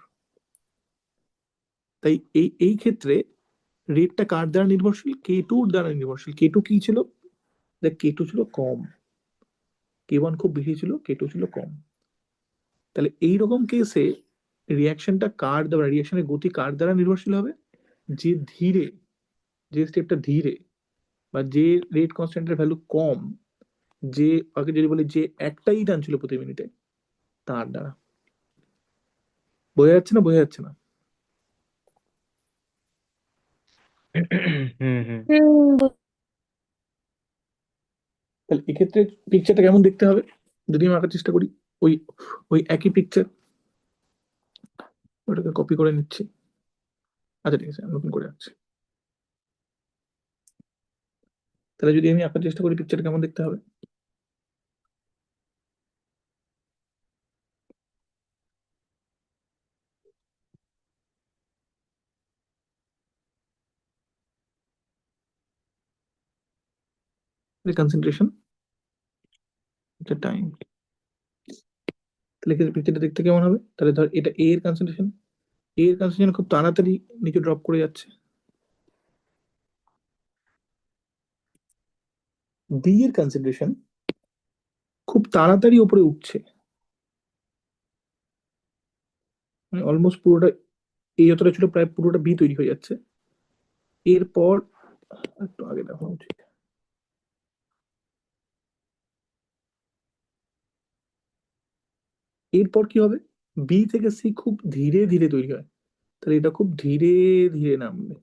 তাই এই এই ক্ষেত্রে রেটটা কার দ্বারা নির্ভরশীল? কে টুর দ্বারা নির্ভরশীল। কে টু কি ছিল? দেখ কে টু ছিল কম, কে ওয়ান খুব বেশি ছিল, কে টু ছিল কম। তাহলে এইরকম কেসে রিয়াকশনটা কার দ্বারা, রিয়াকশনের গতি কার দ্বারা নির্ভরশীল হবে? যে ধীরে, যে স্টেপটা ধীরে বা যে রেট কনস্ট্যান্টের ভ্যালু কম, যে আগে যদি বলি যে একটাই টানছিল প্রতি মিনিটে, তার দ্বারা। বোঝা যাচ্ছে না? বোঝা যাচ্ছে না? হুম হুম হুম। তাহলে এক্ষেত্রে পিকচারটা কেমন দেখতে হবে যদি আমি আঁকার চেষ্টা করি? ওই ওই একই পিকচার, ওটাকে কপি করে নিচ্ছি। আচ্ছা ঠিক আছে, আমি নতুন করে আঁকছি। তাহলে যদি আমি আঁকার চেষ্টা করি পিকচারটা কেমন দেখতে হবে? কনসেন্ট্রেশন, এটা টাইম। তাহলে পিকচারটা দেখতে কেমন হবে? তাহলে ধর এটা এ এর কনসেন্ট্রেশন, এ এর কনসেন্ট্রেশন খুব তাড়াতাড়ি নিচে ড্রপ করে যাচ্ছে। বি এর কনসেন্ট্রেশন খুব তাড়াতাড়ি উপরে উঠছে, মানে অলমোস্ট পুরোটা, এই যতটা ছিল প্রায় পুরোটা বি তৈরি হয়ে যাচ্ছে। এরপর একটু আগে দেখা উচিত, এরপর কি হবে? বি থেকে সি খুব ধীরে ধীরে তৈরি হয়, তাহলে এটা খুব ধীরে ধীরে নামবে।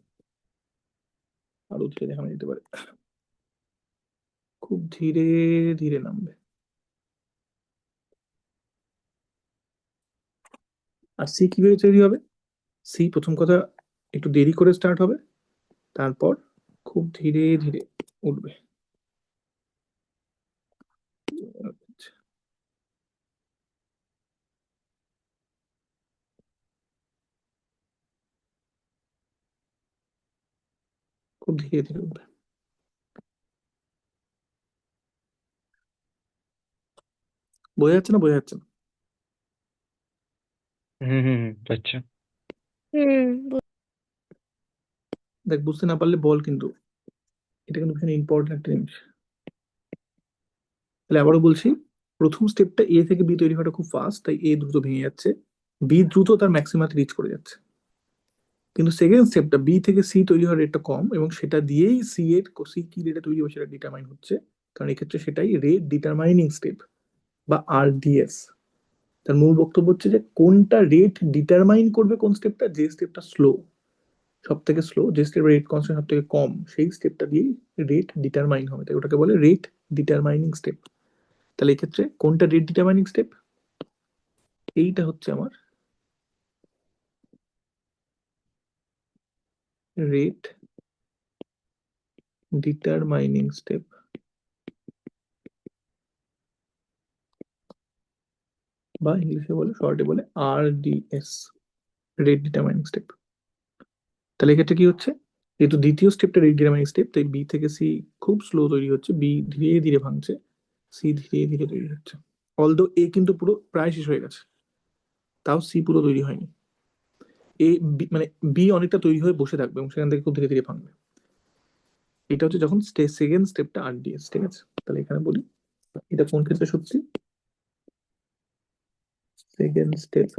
আরো ধীরে দেখানো যেতে পারে, খুব ধীরে ধীরে নামবে। আর সি কিভাবে তৈরি হবে? সি প্রথম কথা একটু দেরি করে স্টার্ট হবে, তারপর খুব ধীরে ধীরে উঠবে। খুব ধীরে ধীরে উঠবে। বোঝা যাচ্ছে না? বোঝা যাচ্ছে না? আচ্ছা। হুম। দেখ বুঝতে না পারলে বল, কিন্তু এটা কিন্তু ভীষণ ইম্পর্টেন্ট একটা জিনিস। তাহলে আবারও বলছি, প্রথম স্টেপটা এ থেকে বি তৈরি হওয়াটা খুব ফাস্ট, তাই এ দ্রুত ভেঙে যাচ্ছে, বি দ্রুত তার ম্যাক্সিমাতে রিচ করে যাচ্ছে। কিন্তু সেকেন্ড স্টেপটা বি থেকে সি তৈরি হওয়ার রেটটা কম, এবং সেটা দিয়েই সি এর সি কি রেটে তৈরি হবে সেটা ডিটারমাইন হচ্ছে, কারণ এক্ষেত্রে সেটাই রেট ডিটারমাইনিং স্টেপ বা আরডিএস। তার মূল বক্তব্য হচ্ছে যে কোনটা রেট ডিটারমাইন করবে, কোন স্টেপটা, যে স্টেপটা স্লো, সব থেকে স্লো, যে স্টেপের রেট কনস্ট্যান্ট সব থেকে কম, সেই স্টেপটা দিয়েই রেট ডিটারমাইন হবে, তাই ওটাকে বলে রেট ডিটারমাইনিং স্টেপ। তাহলে এক্ষেত্রে কোনটা রেট ডিটারমাইনিং স্টেপ? এইটা হচ্ছে আমার রেট ডিটারমাইনিং স্টেপ, বা ইংলিশে বলে, শর্টে বলে আরডিএস, রেট ডিটারমাইনিং স্টেপ। তাহলে এক্ষেত্রে কি হচ্ছে, যেহেতু দ্বিতীয় স্টেপটা রেট ডিটারমাইনিং স্টেপ, তাই বি থেকে সি খুব স্লো তৈরি হচ্ছে, বি ধীরে ধীরে ভাঙছে, সি ধীরে ধীরে তৈরি হচ্ছে। অলদো এ কিন্তু পুরো প্রায় শেষ হয়ে গেছে, তাও সি পুরো তৈরি হয়নি। এ মানে বি অনেকটা তৈরি হয়ে বসে থাকবে এবং সেখান থেকে খুব ধীরে ধীরে ভাঙবে। এটা হচ্ছে যখন সেকেন্ড স্টেপটা আরডিএস, ঠিক আছে? তাহলে এখানে বলি এটা কোন ক্ষেত্রে সত্যি? সেকেন্ড স্টেপ,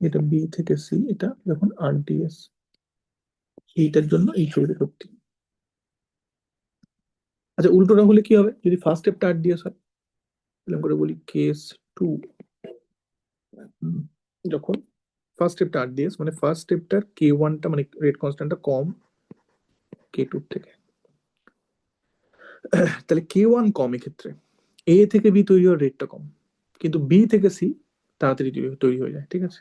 এটা বি থেকে সি, এটা যখন আরডিএস, এইটার জন্য এই ছবিটা সত্যি। আচ্ছা উল্টোটা হলে কি হবে? যদি ফার্স্ট স্টেপটা আরডিএস হয়, তাহলে আমি করে বলি কেস টু, যখন ফার্স্ট স্টেপটা RDS, মানে ফার্স্ট স্টেপটার K1টা মানে রেট কনস্ট্যান্টটা কম K2 থেকে, তাহলে K1 কম এক্ষেত্রে A থেকে B তৈরি হওয়ার রেটটা কম, কিন্তু B থেকে C তাড়াতাড়ি তৈরি হয়ে যায়। ঠিক আছে,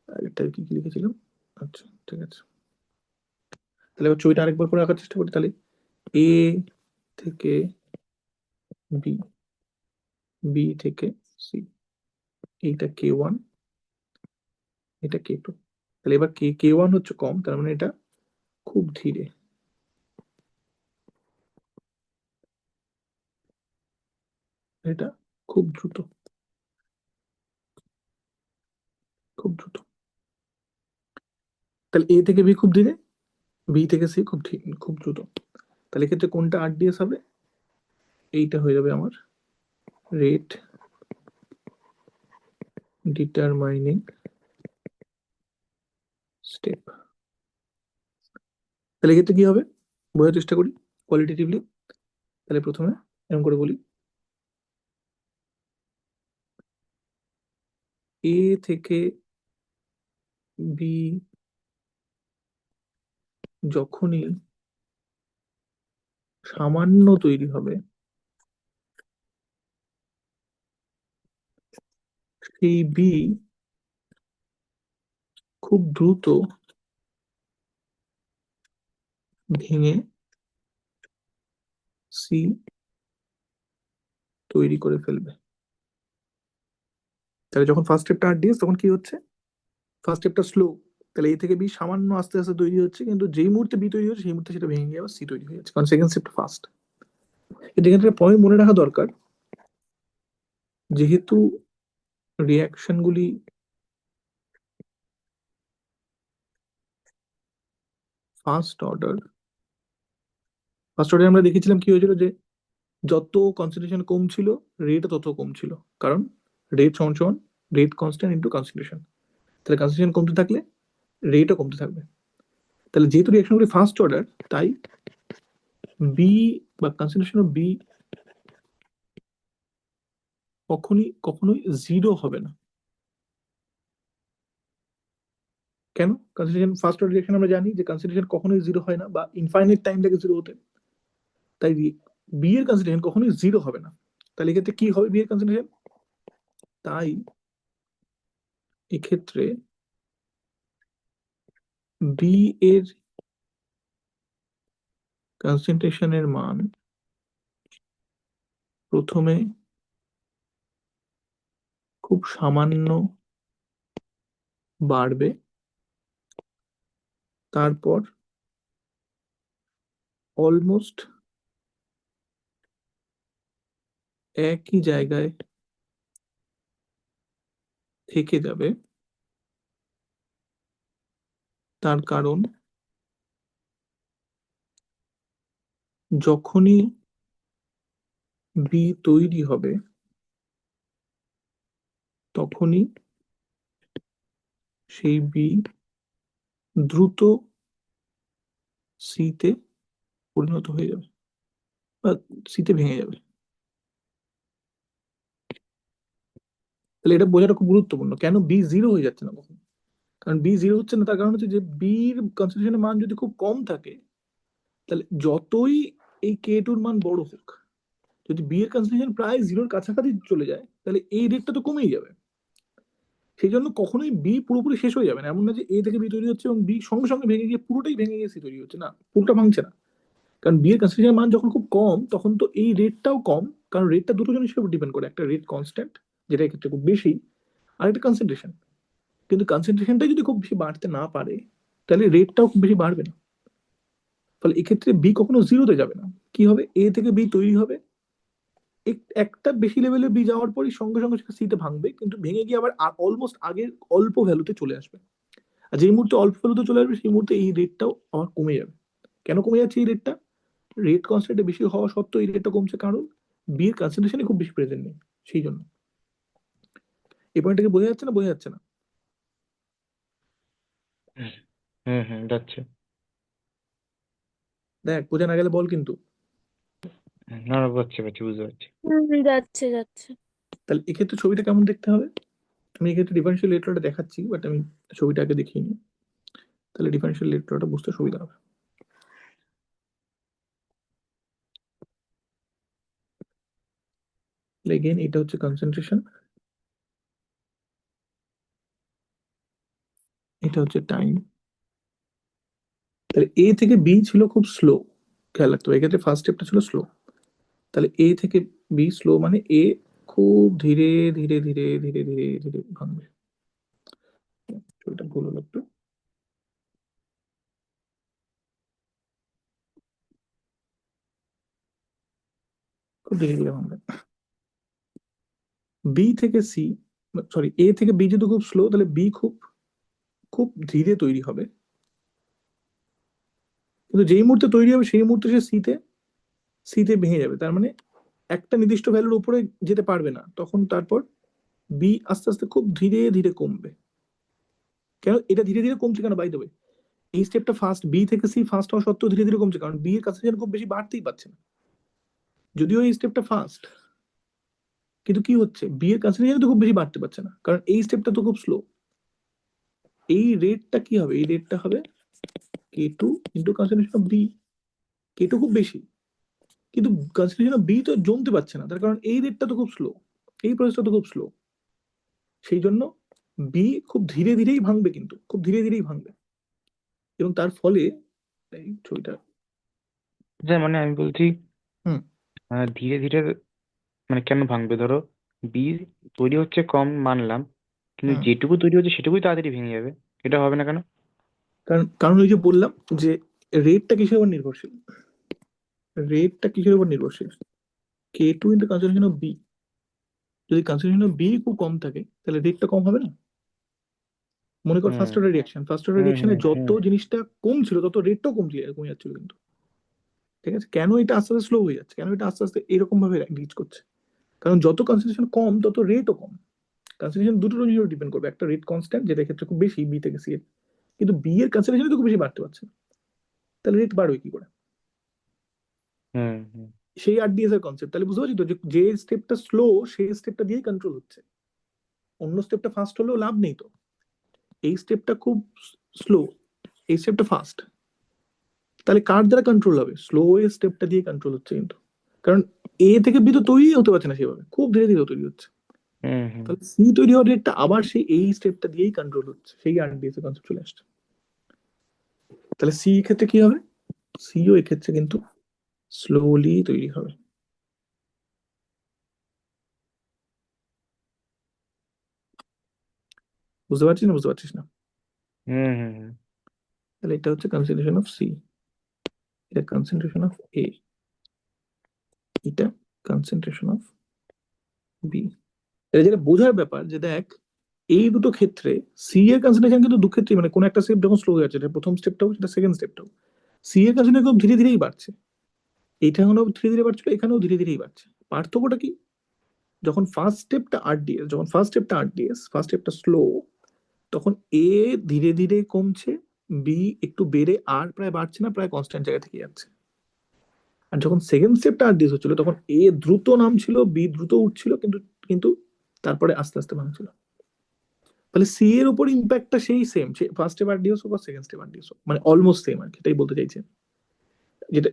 আগেরটা কি কি লিখেছিলাম? আচ্ছা ঠিক আছে, তাহলে এবার ছবিটা আরেকবার করে আঁকার চেষ্টা করি। তাহলে A থেকে B, B থেকে C, এইটা K1, এটা K2। তাহলে এবার K1 হচ্ছে কম, তার মানে এটা খুব ধীরে, এটা খুব দ্রুত, খুব দ্রুত। তাহলে A থেকে B খুব ধীরে, B থেকে C খুব দ্রুত। তাহলে এক্ষেত্রে কোনটা RDS হবে? এইটা হয়ে যাবে আমার রেট ডিটারমাইনিং স্টেপ। তাহলে এক্ষেত্রে কি হবে বোঝার চেষ্টা করি কোয়ালিটেটিভলি। তাহলে প্রথমে এরকম করে বলি, A থেকে B যখনই সামান্য তৈরি হবে, সেই B খুব দ্রুত ভেঙে C তৈরি করে ফেলবে। তাহলে যখন ফার্স্ট স্টেপটা RDS তখন কি হচ্ছে, ফার্স্ট স্টেপটা স্লো, তাহলে A থেকে B সামান্য আস্তে আস্তে তৈরি হচ্ছে, কিন্তু যেই মুহূর্তে B তৈরি হচ্ছে সেই মুহূর্তে সেটা ভেঙে গিয়ে আবার C তৈরি হয়ে যাচ্ছে, কারণ সেকেন্ড স্টেপটা ফাস্ট। এটা পয়েন্ট মনে রাখা দরকার, যেহেতু রিয়াকশনগুলি ফার্স্ট অর্ডার, ফার্স্ট অর্ডারে আমরা দেখেছিলাম কি হয়েছিল, যে যত কনসেন্ট্রেশন কম ছিল রেটও তত কম ছিল, কারণ রেট সমান সমান রেট কনস্ট্যান্ট ইন্টু কনসেন্ট্রেশন। তাহলে কনসেন্ট্রেশন কমতে থাকলে রেটও কমতে থাকবে। তাহলে যেহেতু রিয়াকশনগুলি ফার্স্ট অর্ডার, তাই বি বা কনসেন্ট্রেশন অফ বি কখনোই জিরো হবে না। কেন? কনসেন্ট্রেশন ফার্স্ট অর্ডার রিয়াকশন আমরা জানি যে কনসেন্ট্রেশন কখনোই জিরো হয় না, বা ইনফাইনাইট টাইম লাগে জিরো হতে। তাই বি এর কনসেন্ট্রেশন কখনোই জিরো হবে না। তাহলে এক্ষেত্রে কি হবে বি এর কনসেন্ট্রেশন? তাই এক্ষেত্রে বি এর কনসেন্ট্রেশনের মান প্রথমে খুব সামান্য বাড়বে, তারপর অলমোস্ট একই জায়গায় থেকে যাবে। তার কারণ যখনই বি তৈরি হবে তখনই সেই বি দ্রুত সিতে পরিণত হয়ে যাবে বা সিতে ভেঙে যাবে। তাহলে এটা বোঝাটা খুব গুরুত্বপূর্ণ, কেন বি জিরো হয়ে যাচ্ছে না কখন। কারণ বি জিরো হচ্ছে না, তার কারণ হচ্ছে যে বির কনসেন্ট্রেশনের মান যদি খুব কম থাকে, তাহলে যতই এই K2 এর মান বড় হোক, যদি বি এর কনসেন্ট্রেশন প্রায় জিরোর কাছাকাছি চলে যায়, তাহলে এই রেটটা তো কমেই যাবে। সেই জন্য কখনোই বি পুরোপুরি শেষ হয়ে যাবে না। এমন না যে এ থেকে বি তৈরি হচ্ছে এবং বি সঙ্গে সঙ্গে ভেঙে গিয়ে পুরোটাই ভেঙে গিয়ে সি তৈরি হচ্ছে, না, পুরোটা ভাঙছে না। কারণ বি এর কনসেন্ট্রেশন মান যখন খুব কম, তখন তো এই রেটটাও কম, কারণ রেটটা দুটো জিনিসের উপর ডিপেন্ড করে, একটা রেট কনস্ট্যান্ট যেটা এক্ষেত্রে খুব বেশি, আর একটা কনসেন্ট্রেশন। কিন্তু কনসেন্ট্রেশনটাই যদি খুব বেশি বাড়তে না পারে, তাহলে রেটটাও খুব বেশি বাড়বে না। ফলে এক্ষেত্রে বি কখনো জিরোতে যাবে না। কি হবে, এ থেকে বি তৈরি হবে, একটা বেশি লেভেলে বি যাওয়ার পরই সঙ্গে সঙ্গে সেটা সিতে ভাঙবে, কিন্তু ভেঙে গিয়ে আবার অলমোস্ট আগের অল্প ভ্যালুতে চলে আসবে। আর যেই মুহূর্তে অল্প ভ্যালুতে চলে আসবে সেই মুহূর্তে এই রেটটাও আবার কমে যাবে। কেন কমে যাচ্ছে এই রেটটা? রেট কনস্ট্যান্ট বেশি হওয়া সত্ত্বেও এই রেটটা কমছে, কারণ বি এর কনসেন্ট্রেশনে খুব বেশি প্রেজেন্ট নেই। সেই জন্য এই পয়েন্টটাকে বোঝা যাচ্ছে না, বোঝা যাচ্ছে না? হুম হুম, যাচ্ছে। দেখ বোঝা না গেলে বল কিন্তু। না না, পাচ্ছি পাচ্ছি, বুঝতে পারছি। যাচ্ছে যাচ্ছে। তাহলে এক্ষেত্রে ছবিটা কেমন দেখতে হবে? আমি এক্ষেত্রে ডিফারেন্সিয়াল রেট লটা দেখাচ্ছি, বাট আমি ছবিটা আগে দেখিয়ে নিই, তাহলে ডিফারেন্সিয়াল রেট লটা বুঝতে সুবিধা হবে। এগেন এটা হচ্ছে কনসেন্ট্রেশন, এটা হচ্ছে টাইম। তাহলে এ থেকে বি ছিল খুব স্লো, খেয়াল রাখতে হবে এক্ষেত্রে ফার্স্ট স্টেপটা ছিল স্লো। তাহলে এ থেকে বি স্লো মানে এ খুব ধীরে ধীরে ধীরে ধীরে ধীরে ধীরে ভাঙবে। ছবিটা ভুল হলো একটু, খুব ধীরে ধীরে ভাঙবে। বি থেকে সি, সরি এ থেকে বি যদি খুব স্লো, তাহলে বি খুব খুব ধীরে তৈরি হবে, কিন্তু যেই মুহূর্তে তৈরি হবে সেই মুহূর্তে সে সিতে ভেঙে যাবে। তার মানে একটা নির্দিষ্ট ভ্যালুর উপরে যেতে পারবে না, তখন তারপর বি আস্তে আস্তে খুব ধীরে ধীরে কমবে। কেন এটা ধীরে ধীরে কমছে কেন, বাই দেবে এই স্টেপটা ফার্স্ট, বি থেকে সি ফার্স্ট হওয়া সত্ত্বেও ধীরে ধীরে কমছে, কারণ বি এর কাছে যেন খুব বেশি বাড়তেই পারছে না, যদিও এই স্টেপটা ফার্স্ট, কিন্তু কি হচ্ছে বি এর কাছে যেন তো খুব বেশি বাড়তে পারছে না, কারণ এই স্টেপটা তো খুব স্লো। এই রেটটা কি হবে, এই রেটটা হবে K two into concentration of B. K two খুব বেশি, কিন্তু কনসেন্ট্রেশন অফ বি তো জমতে পারছে না, তার কারণ এই রেটটা তো খুব স্লো, এই প্রসেসটা তো খুব স্লো। সেই জন্য বি খুব ধীরে ধীরেই ভাঙবে, কিন্তু খুব ধীরে ধীরেই ভাঙবে, এবং তার ফলে এই ছবিটা, যে মানে আমি বলছি হুম ধীরে ধীরে মানে কেন ভাঙবে? ধরো বীজ তৈরি হচ্ছে কম মানলাম, কিন্তু হুম যেটুকু তৈরি হচ্ছে সেটুকুই তাড়াতাড়ি ভেঙে যাবে, এটা হবে না কেন? কারণ কারণ ওই যে বললাম যে রেটটা কিসের উপর নির্ভরশীল, রেটটা কিসের উপর নির্ভরশীল, K two into concentration of B. যদি কনসেন্ট্রেশন অফ বি খুব কম থাকে তাহলে রেটটা কম হবে না। মনে কর hmm first order reaction, first order hmm রিয়াকশনে হুম যত হুম জিনিসটা কম ছিল তত রেটটাও কমে যাচ্ছিল কিন্তু। ঠিক আছে, কেন এটা আস্তে আস্তে স্লো হয়ে যাচ্ছে, কেন এটা আস্তে আস্তে এরকম ভাবে রিচ করছে, কারণ যত কনসেন্ট্রেশন কম তত রেটও কম। কনসেন্ট্রেশন দুটোর উপর ডিপেন্ড করবে, একটা রেট কনস্ট্যান্ট যেটা ক্ষেত্রে খুব বেশি বি থেকে সি এর, কিন্তু বি এর কনসেন্ট্রেশন তো খুব বেশি বাড়তে পারছে না, তাহলে রেট বাড়বে কি করে। হুম হুম সেই আরডিএস এর কনসেপ্ট, তাহলে বুঝতে পারছি তো যে যে স্টেপটা স্লো সেই স্টেপটা দিয়েই কন্ট্রোল হচ্ছে, অন্য স্টেপটা ফাস্ট হলেও লাভ নেই তো। এই স্টেপটা খুব স্লো, এই স্টেপটা ফাস্ট, তাহলে কার দ্বারা কন্ট্রোল হবে, স্লো এর স্টেপটা দিয়ে কন্ট্রোল হচ্ছে কিন্তু, কারণ এ থেকে বি তো তৈরি হতে পারছে না সেভাবে, খুব ধীরে ধীরে তৈরি হচ্ছে। হুম হুম তাহলে সি তৈরি হওয়ার রেটটা আবার সেই এই স্টেপটা দিয়েই কন্ট্রোল হচ্ছে, সেই আরডিএস এর কনসেপ্ট চলে আসছে। তাহলে সি ক্ষেত্রে কি হবে, সিও এক্ষেত্রে কিন্তু স্লোলি তৈরি হবে। বুঝতে পারছিস না, বুঝতে পারছিস না? হুম হুম হুম তাহলে এটা হচ্ছে কনসেন্ট্রেশন অফ সি, এটা কনসেন্ট্রেশন অফ এ, এটা কনসেন্ট্রেশন অফ বি। এটা যেটা বোঝার ব্যাপার যে দেখ, এই দুটো ক্ষেত্রে সি এর কনসেন্ট্রেশন কিন্তু দু ক্ষেত্রে, মানে কোন একটা স্টেপ যখন স্লো হয়ে যাচ্ছে, এটা প্রথম স্টেপটাও সেটা সেকেন্ড স্টেপটাও, সি এর কনসেন্ট্রেশন খুব ধীরে ধীরেই বাড়ছে, এইটা এখনো ধীরে ধীরে বাড়ছিল, এখানেও ধীরে ধীরেই বাড়ছে। পার্থক্যটা কি, যখন ফার্স্ট স্টেপটা স্লো, তখন এ ধীরে ধীরে কমছে, বি একটু বেড়ে আর প্রায় বাড়ছে না, প্রায় কনস্ট্যান্ট জায়গা থেকে যাচ্ছে। আর যখন সেকেন্ড স্টেপটা আরডিএস হচ্ছিল তখন এ দ্রুত নামছিল, বি দ্রুত উঠছিল, কিন্তু কিন্তু তারপরে আস্তে আস্তে ভাঙছিল। তাহলে সি এর উপর ইম্প্যাক্টটা সেই সেম, ফার্স্ট স্টেপ আরডিএস হোক বা সেকেন্ড স্টেপ আরডিএস হোক, মানে অলমোস্ট সেম আর কি, এটাই বলতে চাইছি।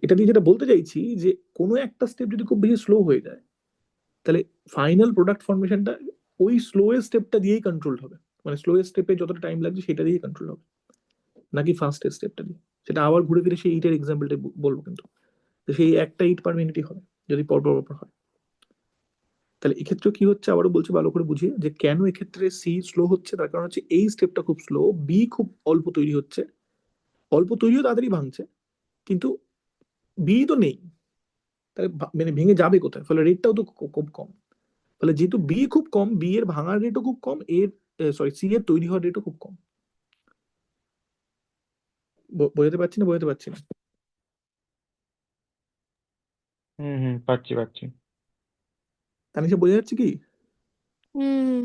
এটা দিয়ে যেটা বলতে চাইছি যে কোনো একটা স্টেপ যদি খুব বেশি স্লো হয়ে যায়, তাহলে ফাইনাল প্রোডাক্ট ফর্মেশনটা ওই স্লোয়েস্ট স্টেপটা দিয়েই কন্ট্রোল হবে, মানে স্লোয়েস্ট স্টেপে যতটা টাইম লাগছে সেটা দিয়েই কন্ট্রোল হবে, নাকি ফার্স্টের স্টেপটা দিয়ে। সেটা আবার ঘুরে ফিরে সেই ইটের এক্সাম্পলটা বলবো, কিন্তু তো সেই একটা ইট পার মিনিটই হবে যদি পরপর পরপর হয়। তাহলে এক্ষেত্রে কি হচ্ছে, আবারও বলছি ভালো করে বুঝিয়ে, যে কেন এক্ষেত্রে সি স্লো হচ্ছে, তার কারণ হচ্ছে এই স্টেপটা খুব স্লো, বি খুব অল্প তৈরি হচ্ছে, অল্প তৈরিও তাড়াতাড়ি ভাঙছে, কিন্তু বি তো নেই, তাহলে মানে ভেঙে যাবে কোথায়, ফলে রেটটাও তো খুব কম। ফলে যেহেতু বি খুব কম, বি এর ভাঙার রেটও খুব কম, এর সরি সি এর তৈরি হওয়ার রেটও খুব কম। বোঝাতে পারছি না, বোঝাতে পারছি না? হুম হুম পাচ্ছি পাচ্ছি। তানিশা বোঝা যাচ্ছে কি? হুম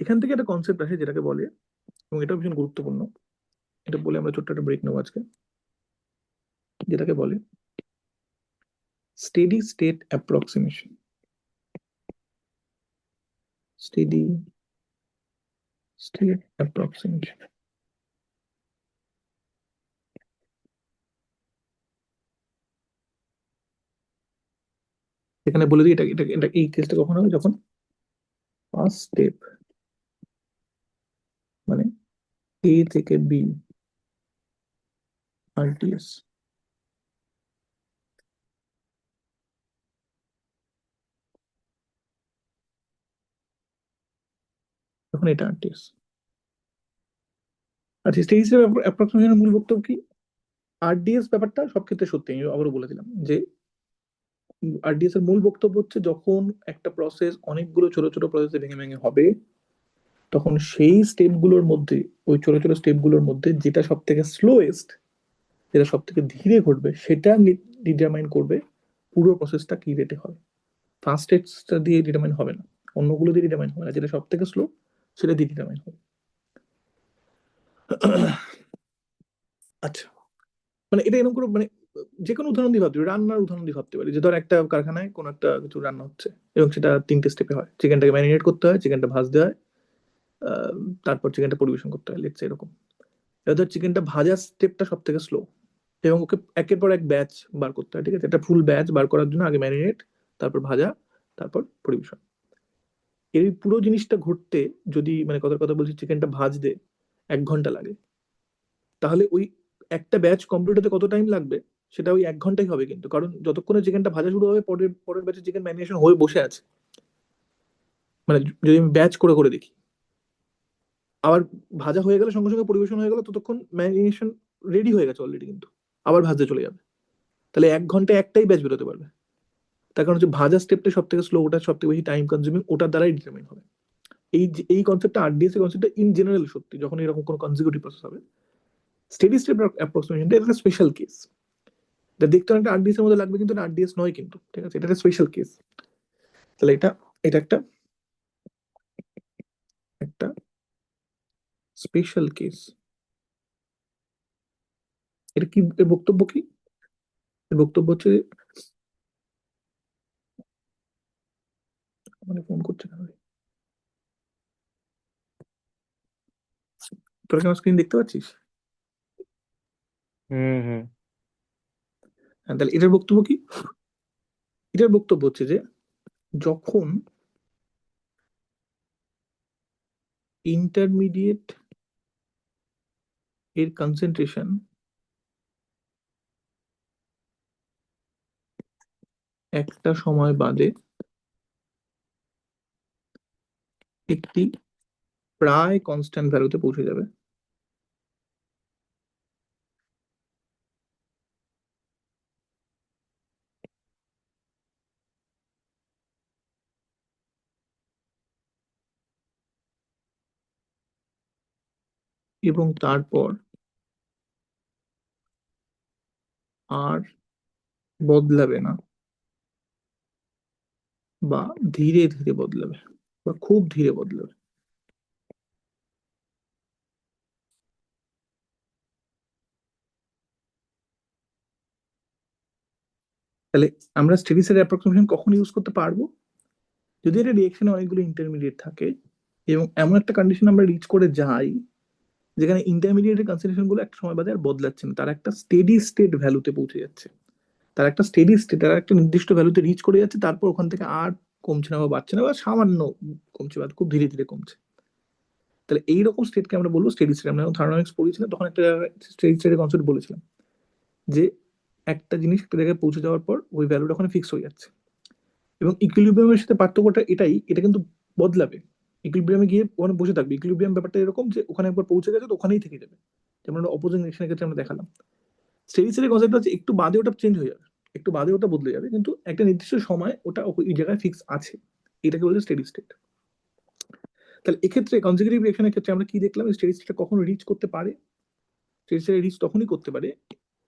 এখান থেকে একটা কনসেপ্ট আসে যেটাকে বলে, এবং এটা ভীষণ গুরুত্বপূর্ণ, এটা বলে আমরা ছোট্ট একটা ব্রেক নেবো আজকে, যেটাকে বলে steady state approximation. Steady state approximation. এখানে বলে দিই এটা এটা এটা এই কেসটা কখন হবে, যখন ফার্স্ট স্টেপ মানে এ থেকে বি আরটিএস, তখন এটা আরটিএস। আচ্ছা, স্টেডি স্টেট অ্যাপ্রক্সিমেশনের মূল বক্তব্য কি? আরডিএস ব্যাপারটা সব ক্ষেত্রে সত্যি, আমি আবারও বলে দিলাম যে আরডিএস এর মূল বক্তব্য হচ্ছে যখন একটা প্রসেস অনেকগুলো ছোট ছোট প্রসেসে ভেঙে ভেঙে হবে, তখন সেই স্টেপগুলোর মধ্যে, ওই ছোট ছোট স্টেপগুলোর মধ্যে যেটা সব থেকে স্লোয়েস্ট, যেটা সব থেকে ধীরে ঘটবে, সেটা ডিটারমাইন করবে পুরো প্রসেসটা কি রেটে হবে। ফার্স্ট স্টেপটা দিয়ে ডিটারমাইন হবে না, অন্যগুলো দিয়ে ডিটারমাইন হবে না, যেটা সব থেকে স্লো সেটা দিয়ে ডিটারমাইন হবে। আচ্ছা, মানে এটা এরকম করে মানে যে কোনো উদাহরণ দিয়ে ভাবতে পারি, রান্নার উদাহরণ দিয়ে ভাবতে পারি যে ধর একটা কারখানায় কোনো একটা কিছু রান্না হচ্ছে এবং সেটা 3টে স্টেপে হয়। চিকেনটাকে ম্যারিনেট করতে হয়, চিকেনটা ভাজতে হয়, আহ, তারপর চিকেনটা পরিবেশন করতে হয়, লেটস এরকম। এবার ধর চিকেনটা ভাজার স্টেপটা সব থেকে স্লো এবং ওকে একের পর এক ব্যাচ বার করতে হয়, ঠিক আছে? একটা ফুল ব্যাচ বার করার জন্য আগে ম্যারিনেট, তারপর ভাজা, তারপর পরিবেশন। এই পুরো জিনিসটা ঘটতে যদি মানে কথার কথা বলছি চিকেনটা ভাজতে 1 ঘন্টা লাগে, তাহলে ওই একটা ব্যাচ কমপ্লিট হতে কত টাইম লাগবে সেটা ওই 1 ঘন্টাই হবে, কিন্তু কারণ যতক্ষণে চিকেনটা ভাজা শুরু হবে পরের পরের ব্যাচে চিকেন ম্যারিনেশন হয়ে বসে আছে। মানে যদি আমি ব্যাচ করে করে দেখি, আবার ভাজা হয়ে গেলে সঙ্গে সঙ্গে পরিবেশন হয়ে গেল, ততক্ষণ ম্যারিনেশন রেডি হয়ে গেছে অলরেডি, কিন্তু আবার ভাজতে চলে যাবে। তাহলে 1 ঘন্টায় একটাই ব্যাচ বেরোতে পারবে, তার কারণ হচ্ছে ভাজা স্টেপটা সব থেকে স্লো, ওটা সব থেকে বেশি টাইম কনজিউমিং, ওটার দ্বারাই ডিটারমাইন হবে। এই কনসেপ্টটা আরডিএস এর কনসেপ্টটা ইন জেনারেল সত্যি যখন এরকম কোনো কনজিকিউটিভ প্রসেস হবে। স্টেডি স্টেট অ্যাপ্রক্সিমেশনটা এটা একটা স্পেশাল কেস, এটা দেখতে অনেকটা আরডিএস এর মধ্যে লাগবে কিন্তু এটা আরডিএস নয়, কিন্তু ঠিক আছে, এটা একটা স্পেশাল কেস। তাহলে এটা এটা একটা একটা স্পেশাল কেস। এটা কি, এর বক্তব্য কি? এর বক্তব্য হচ্ছে মানে ফোন করছে না, তোরা কি আমার স্ক্রিন দেখতে পাচ্ছিস? হুম হুম। হ্যাঁ, তাহলে এটার বক্তব্য কি? এটার বক্তব্য হচ্ছে যে যখন ইন্টারমিডিয়েট এর কনসেন্ট্রেশন একটা সময় বাদে একটি প্রায় কনস্ট্যান্ট ভ্যালুতে পৌঁছে যাবে, এবং তারপর আর বদলাবে না বা ধীরে ধীরে বদলাবে বা খুব ধীরে বদলাবে। তাহলে আমরা স্টেডি স্টেট অ্যাপ্রক্সিমেশন কখন ইউজ করতে পারবো? যদি এটা রিয়েকশনে অনেকগুলো ইন্টারমিডিয়েট থাকে এবং এমন একটা কন্ডিশন আমরা রিচ করে যাই যেখানে ইন্টারমিডিয়েটের কনসেন্ট্রেশন গুলো একটা সময় বাদে আর বদলাচ্ছে না, তার একটা স্টেডি স্টেট ভ্যালুতে পৌঁছে যাচ্ছে, তার একটা স্টেডি স্টেট, তার একটা নির্দিষ্ট ভ্যালুতে রিচ করে যাচ্ছে, তারপর ওখান থেকে আর কমছে না বা বাড়ছে না বা সামান্য কমছে বা খুব ধীরে ধীরে কমছে। তাহলে এইরকম স্টেটকে আমরা বলবো স্টেডি স্টেট। আমরা যখন থার্মোডাইনামিক্স পড়েছিলাম তখন একটা স্টেডি স্টেটের কনসেপ্ট বলেছিলাম যে একটা জিনিস একটা জায়গায় পৌঁছে যাওয়ার পর ওই ভ্যালুটা ওখানে ফিক্স হয়ে যাচ্ছে। এবং ইকুইলিব্রিয়ামের সাথে পার্থক্যটা এটাই, এটা কিন্তু বদলাবে। ইকুইলিব্রিয়ামে গিয়ে ওখানে বসে থাকবে, ইকুইলিব্রিয়াম ব্যাপারটা এরকম যে ওখানে একবার পৌঁছে গেছে তো ওখানেই থেকে যাবে, যেমন আমরা অপোজিং রিঅ্যাকশনের ক্ষেত্রে আমরা দেখালাম। স্টেডি স্টেটের কনসেপ্ট হচ্ছে একটু বাদে ওটা চেঞ্জ হয়ে যাবে, একটু বাদে ওটা বদলে যাবে, কিন্তু একটা নির্দিষ্ট সময় ওটা ওই জায়গায় ফিক্স আছে, এটাকে বলছে স্টেডি স্টেট। তাহলে এক্ষেত্রে কনজিকিউটিভ রিঅ্যাকশনের ক্ষেত্রে আমরা কি দেখলাম, স্টেডি স্টেটটা কখন রিচ করতে পারে? স্টেডি স্টেটে রিচ তখনই করতে পারে,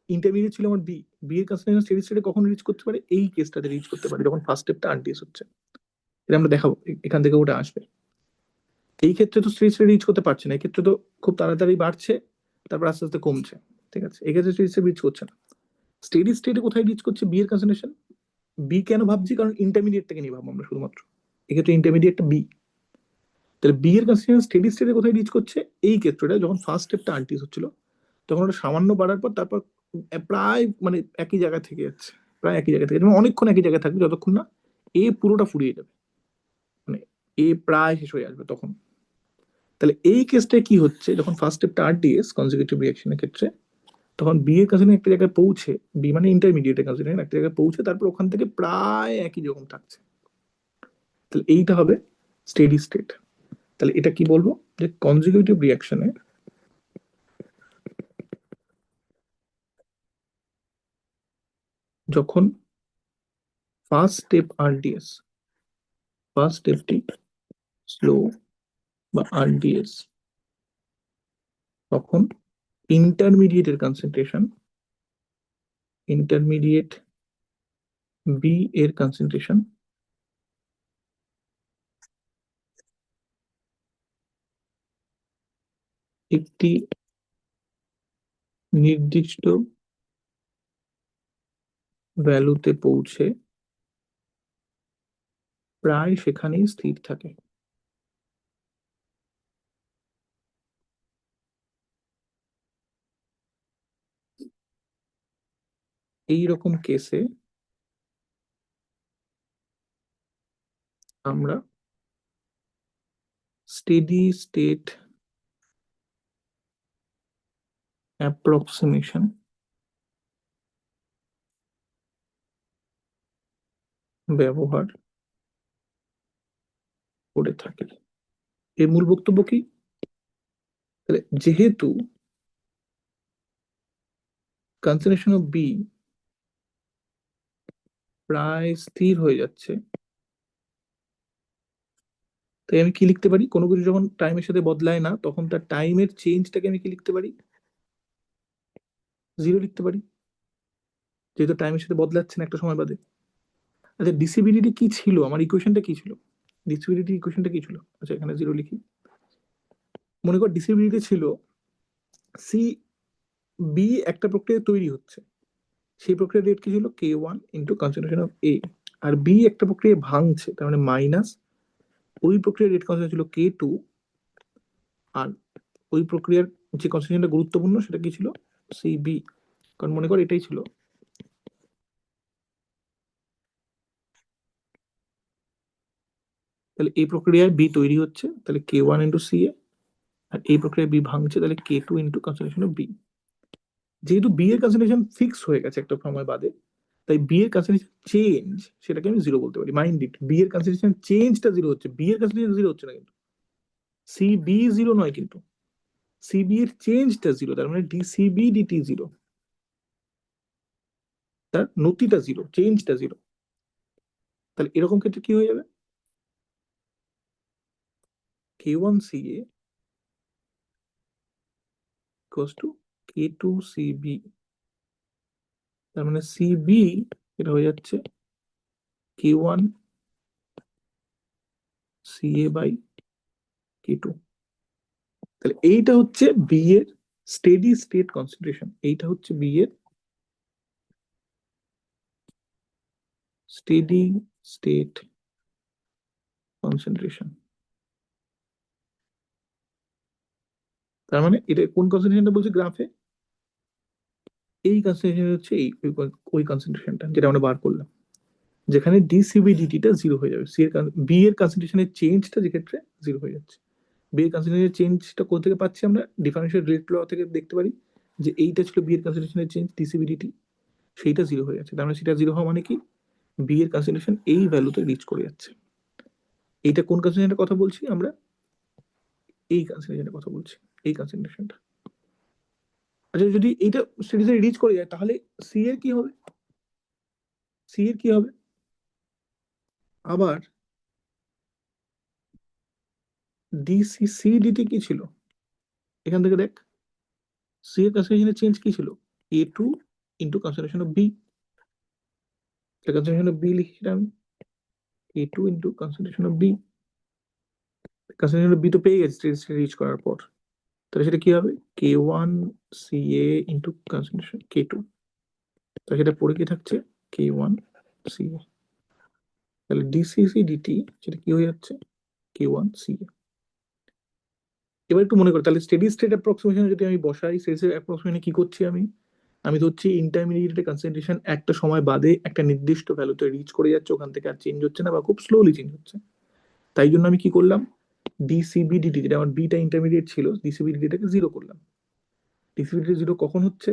ইন্টারমিডিয়েট ছিল আমার বি, বি এর কনসেন্ট্রেশন স্টেডি স্টেটে কখন রিচ করতে পারে? এই কেসটাতে রিচ করতে পারে যখন ফার্স্ট স্টেপটা আরডিএস হচ্ছে। এটা আমরা দেখাবো, এখান থেকে ওটা আসবে। এই ক্ষেত্রে তো স্টেডি স্টেট রিচ করতে পারছে না, এই ক্ষেত্রে তো খুব তাড়াতাড়ি বাড়ছে তারপর আস্তে আস্তে কমছে, ঠিক আছে? এই ক্ষেত্রে স্টেডি স্টেট রিচ করছে না। স্টেডি স্টেটে কোথায় রিচ করছে? বি এর কনসেন্ট্রেশন। বি কেন ভাবছি? কারণ ইন্টারমিডিয়েটটাকে নিয়ে ভাববো আমরা শুধুমাত্র, এক্ষেত্রে ইন্টারমিডিয়েটটা বি। তাহলে বি এর কনসেন্ট্রেশন স্টেডি স্টেটে কোথায় রিচ করছে? এই ক্ষেত্রটা যখন ফার্স্ট স্টেপটা আনটিস হচ্ছিল তখন ওটা সামান্য বাড়ার পর তারপর প্রায় মানে একই জায়গা থেকে যাচ্ছে, প্রায় একই জায়গা থেকে যেমন অনেকক্ষণ একই জায়গায় থাকবে যতক্ষণ না এ পুরোটা ফুরিয়ে যাবে, মানে এ প্রায় শেষ হয়ে আসবে তখন। তাহলে এই কেসটায় কি হচ্ছে, যখন ফার্স্ট স্টেপটা আরডিএস কনজিকিউটিভ রিঅ্যাকশনের ক্ষেত্রে, তখন বি এর কাছে একটা জায়গায় পৌঁছে, বি মানে ইন্টারমিডিয়েটের কাছে একটা জায়গায় পৌঁছে তারপর ওখান থেকে প্রায় একই রকম থাকছে। তাহলে এইটা হবে স্টেডি স্টেট। তাহলে এটা কি বলবো, যে কনজিকিউটিভ রিঅ্যাকশনে যখন ফার্স্ট স্টেপ আরডিএস, ফার্স্ট স্টেপটি স্লো বা আরডিএস, তখন ইন্টারমিডিয়েটের কনসেন্ট্রেশন, ইন্টারমিডিয়েট বি এর কনসেন্ট্রেশন একটি নির্দিষ্ট ভ্যালুতে পৌঁছে প্রায় সেখানেই স্থির থাকে। এই রকম কেসে আমরা স্টেডি স্টেট অ্যাপ্রক্সিমেশন ব্যবহার করে থাকি। এর মূল বক্তব্য কি, তাহলে যেহেতু কনসেন্ট্রেশন অফ বি প্রায় স্থির হয়ে যাচ্ছে, তাই আমি কি লিখতে পারি, কোনো কিছু যখন টাইমের সাথে বদলায় না তখন তার টাইমের চেঞ্জটাকে আমি কি লিখতে পারি, জিরো লিখতে পারি, যেহেতু টাইমের সাথে বদলাচ্ছে না একটা সময় বাদে। আচ্ছা ডিসিবিলিটি কি ছিল, আমার ইকুয়েশনটা কি ছিল, ডিসিবিলিটি ইকুয়েশনটা কি ছিল, আচ্ছা এখানে জিরো লিখি। মনে কর ডিসিবিলিটি ছিল সি বি একটা প্রক্রিয়া তৈরি হচ্ছে, সেই প্রক্রিয়ার রেট কি ছিল K one into concentration of A, আর বি একটা প্রক্রিয়া ভাঙছে তার মানে মাইনাস ওই প্রক্রিয়ার রেট কনসেন্ট্রেশন ছিল কে টু, আর ওই প্রক্রিয়ার যে কনসেন্ট্রেশনটা গুরুত্বপূর্ণ সেটা কি ছিল সি বি, কারণ মনে কর এটাই ছিল। তাহলে এই প্রক্রিয়ায় বি তৈরি হচ্ছে তাহলে K one into C A, আর এই প্রক্রিয়ায় বি ভাঙছে তাহলে K two into concentration of B. যেহেতু বি এর কনসেন্ট্রেশন ফিক্স হয়ে গেছে একটা সময় বাদে, তাই বি এর কনসেন্ট্রেশন চেঞ্জ সেটাকে আমি জিরো বলতে পারি। মাইন্ড ইট, বি এর কনসেন্ট্রেশন চেঞ্জটা জিরো হচ্ছে, বি এর কনসেন্ট্রেশন জিরো হচ্ছে না কিন্তু, সি বি জিরো নয় কিন্তু, সিবি এর চেঞ্জটা জিরো, তার মানে ডিসিবি ডিটি জিরো, তার নতিটা জিরো, চেঞ্জটা জিরো। তাহলে এরকম ক্ষেত্রে কি হয়ে যাবে, K one C A equals to K two C B, তার মানে সিবি এটা হয়ে যাচ্ছে K one C A by K two. তাহলে এইটা হচ্ছে বি এর স্টেডি স্টেট কনসেন্ট্রেশন, এইটা হচ্ছে বি এর স্টেডি স্টেট কনসেন্ট্রেশন। তার মানে এটা কোন কনসেন্ট্রেশনটা বলছে গ্রাফে, এই কনসেন্ট্রেশন হচ্ছে এই ওই কনসেন্ট্রেশনটা যেটা আমরা বার করলাম, যেখানে ডিসিবিডিটিটা জিরো হয়ে যাবে, সি এর বি এর কনসেন্ট্রেশনের চেঞ্জটা যে ক্ষেত্রে জিরো হয়ে যাচ্ছে। বি এর কনসেন্ট্রেশনের চেঞ্জটা কোথা থেকে পাচ্ছি আমরা, ডিফারেন্সিয়াল রেট ল থেকে দেখতে পারি যে এইটা ছিল বি এর কনসেন্ট্রেশনের চেঞ্জ ডিসিবিডিটি, সেইটা জিরো হয়ে যাচ্ছে, তার মানে সেটা জিরো হওয়া মানে কি বি এর কনসেন্ট্রেশন এই ভ্যালুতে রিচ করে যাচ্ছে। এইটা কোন কনসেন্ট্রেশনের কথা বলছি আমরা, এই কনসেন্ট্রেশনের কথা বলছি, এই কনসেন্ট্রেশনটা। আচ্ছা যদি এইটা স্টেডি রিচ করে যায় তাহলে সি এর কি হবে, সি এর কি হবে, আবার ডিসি সি ডিটি কি ছিল, এখান থেকে দেখ সি এর কনসেন্ট্রেশনের চেঞ্জ কি ছিল A two into concentration of B, concentration of B লিখছিলাম A two into concentration of B, concentration of B তো পেয়ে গেছে রিচ করার পর, তাহলে সেটা কি হবে কে ওয়ান সি এ ইন্টু কনসেন্ট্রেশন কে টু, তাহলে সেটা পড়ে কি থাকছে কে ওয়ান সি এ, তাহলে ডিসিসি ডিটি সেটা কি হয়ে যাচ্ছে কে ওয়ান সি এ। এবার একটু মনে করো, তাহলে স্টেডি স্টেট অ্যাপ্রক্সিমেশন যদি আমি বসাই, স্টেডি স্টেট অ্যাপ্রক্সিমেশনে কি করছি আমি ধরছি ইন্টারমিডিয়েটের কনসেন্ট্রেশন একটা সময় বাদে একটা নির্দিষ্ট ভ্যালুতে রিচ করে যাচ্ছে, ওখান থেকে আর চেঞ্জ হচ্ছে না বা খুব স্লোলি চেঞ্জ হচ্ছে। তাই জন্য আমি কি করলাম, ডিসিবিডিটি, যেটা আমার বিটা ইন্টারমিডিয়েট ছিল, ডিসিবিডিটিটাকে জিরো করলাম। ডিসিবিডিটি জিরো কখন হচ্ছে,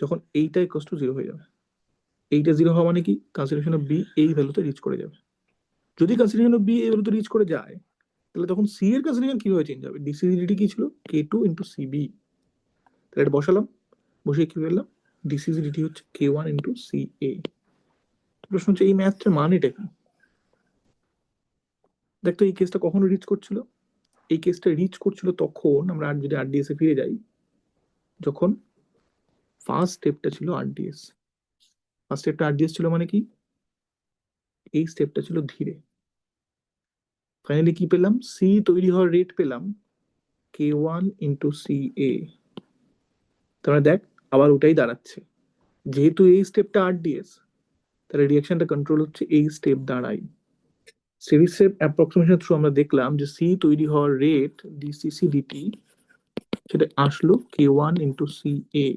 যখন এইটা ইকুয়াল টু জিরো হয়ে যাবে। এইটা জিরো হওয়া মানে কি, কনসেন্ট্রেশন অফ বি এই ভ্যালুতে রিচ করে যাবে। যদি কনসেন্ট্রেশন অফ বি এই ভ্যালুতে রিচ করে যায়, তাহলে তখন সি এর কনসেন্ট্রেশন কিভাবে চেঞ্জ হবে, ডিসিবিডিটি কি ছিল, K2 ইন্টু সিবি। তাহলে এটা বসালাম, বসে কি পেলাম, ডিসিবিডিটি হচ্ছে K1 ইন্টু সিএ। প্রশ্ন হচ্ছে এই ম্যাথটার মানেটা কি। দেখতো এই কেসটা কখনো রিচ করছিল, এই কেসটা রিচ করছিল তখন আমরা যদি আরডিএস এ ফিরে যাই, যখন ফার্স্ট স্টেপটা ছিল আরডিএস। ফার্স্ট স্টেপটা আরডিএস ছিল মানে কি, এই স্টেপটা ছিল ধীরে। ফাইনালি কি পেলাম, সি তৈরি হওয়ার রেট পেলাম K1 ইন্টু সি এ। তাহলে দেখ আবার ওটাই দাঁড়াচ্ছে, যেহেতু এই স্টেপটা আরডিএস, তাহলে রিয়াকশনটা কন্ট্রোল হচ্ছে এই স্টেপ দ্বারাই। স্টেডি স্টেট অ্যাপ্রক্সিমেশন থ্রু আমরা দেখলাম যে সি তৈরি হওয়ার রেট ডিসিসি ডিটি, সেটা আসলো K1 ইন্টু সি এ।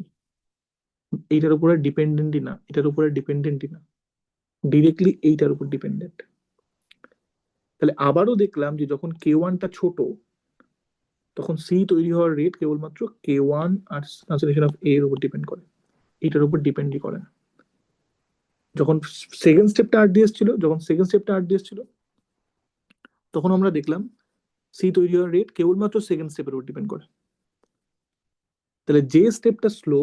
এইটার উপরে ডিপেন্ডেন্টই না, এটার উপরে ডিপেন্ডেন্টই না, ডিরেক্টলি এইটার উপর ডিপেন্ডেন্ট। তাহলে আবারও দেখলাম যে যখন K1টা ছোট, তখন সি তৈরি হওয়ার রেট কেবলমাত্র K1 আর কনসেন্ট্রেশন অফ এ এর উপর ডিপেন্ড করে, এটার উপর ডিপেন্ডই করে না। যখন সেকেন্ড স্টেপটা আরডিএস ছিল, তখন আমরা দেখলাম সি তৈরি হওয়ার রেট কেবলমাত্র সেকেন্ড স্টেপের উপর ডিপেন্ড করে। তাহলে যে স্টেপটা স্লো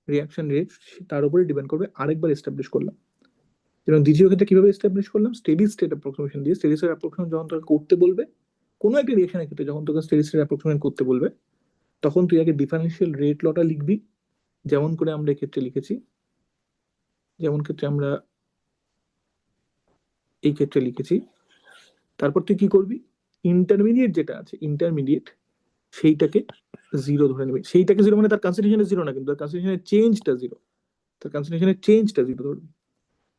রিয়াকশন রেট, তার উপরে ডিপেন্ড করবে। আরেকবার এস্টাবলিশ করলাম, এবং দ্বিতীয় ক্ষেত্রে কিভাবে এস্টাবলিশ করলাম, স্টেডি স্টেট অ্যাপ্রক্সিমেশন দিয়ে। স্টেডি স্টেট অ্যাপ্রক্সিমেশন যখন তোকে করতে বলবে, কোনো একটা রিয়েকশনের ক্ষেত্রে যখন তোকে স্টেডি স্টেট অ্যাপ্রক্সিমেশন করতে বলবে, তখন তুই আগে ডিফারেন্সিয়াল রেট লটা লিখবি, যেমন করে আমরা এক্ষেত্রে লিখেছি, যেমন ক্ষেত্রে আমরা এই ক্ষেত্রে লিখেছি। তারপর তুই কি করবি, ইন্টারমিডিয়েট যেটা আছে, ইন্টারমিডিয়েট সেইটাকে জিরো ধরে নেবে। সেইটাকে জিরো মানে তার কনসেন্ট্রেশনের জিরো না, কিন্তু তার কনসেন্ট্রেশনের চেঞ্জটা জিরো, তার কনসেন্ট্রেশনের চেঞ্জটা জিরো ধরবি।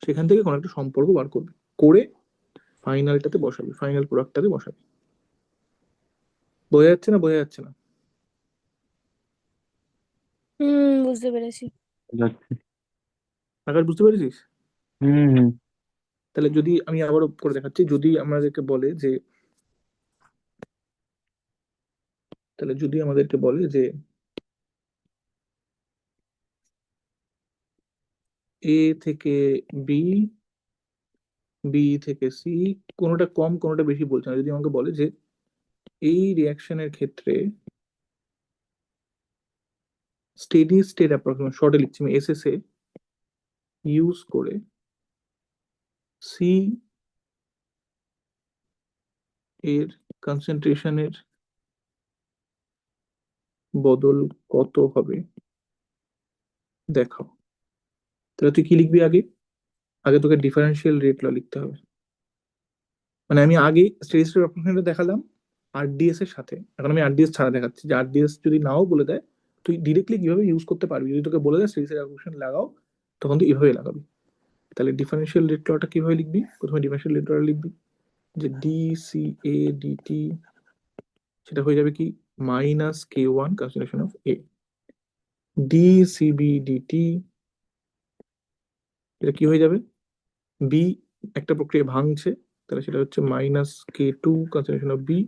সেখান থেকে কোনো একটা সম্পর্ক বার করবি, করে ফাইনালটাতে বসাবি, ফাইনাল প্রোডাক্টটাতে বসাবি। বোঝা যাচ্ছে না, বোঝা যাচ্ছে না? বুঝতে পেরেছি। যাচ্ছে। আকার বুঝতে পেরেছিস? হুম হুম। তাহলে যদি আমি আবারও করে দেখাচ্ছি, যদি আমাদেরকে বলে যে, তাহলে যদি আমাদেরকে বলে যে এ থেকে বি, বি থেকে সি, কোনোটা কম কোনোটা বেশি বলছে না। যদি আমাকে বলে যে এই রিয়াকশনের ক্ষেত্রে স্টেডি স্টেট অ্যাপ্রক্সিমেশন, শর্টে লিখছি আমি এসএসএ ইউজ করে সি এর কনসেন্ট্রেশনের বদল কত হবে দেখাও। তাহলে তুই কি লিখবি, আগে আগে তোকে ডিফারেন্সিয়াল রেট ল লিখতে হবে। মানে আমি আগে স্টেডি স্টেট অ্যাপ্রক্সিমেশনটা দেখালাম আরডিএস এর সাথে, এখন আমি আরডিএস ছাড়া দেখাচ্ছি যে আরডিএস যদি নাও বলে দেয়, তুই ডিরেক্টলি কিভাবে ইউজ করতে পারবি। যদি তোকে বলে দেয় স্টেডি স্টেট অ্যাপ্রক্সিমেশন লাগাও, তখন তুই এভাবে লাগাবি। তাহলে ডিফারেন্সিয়াল রেট লটা কিভাবে লিখবি, প্রথমে ডিফারেন্সিয়াল রেট লটা লিখবি যে ডি সি এ ডিটি, সেটা হয়ে যাবে কি minus K1 concentration of A, D CB DT, এটা কি হয়ে যাবে, বি একটা প্রক্রিয়া ভাঙছে, তাহলে সেটা হচ্ছে minus K2 concentration of B,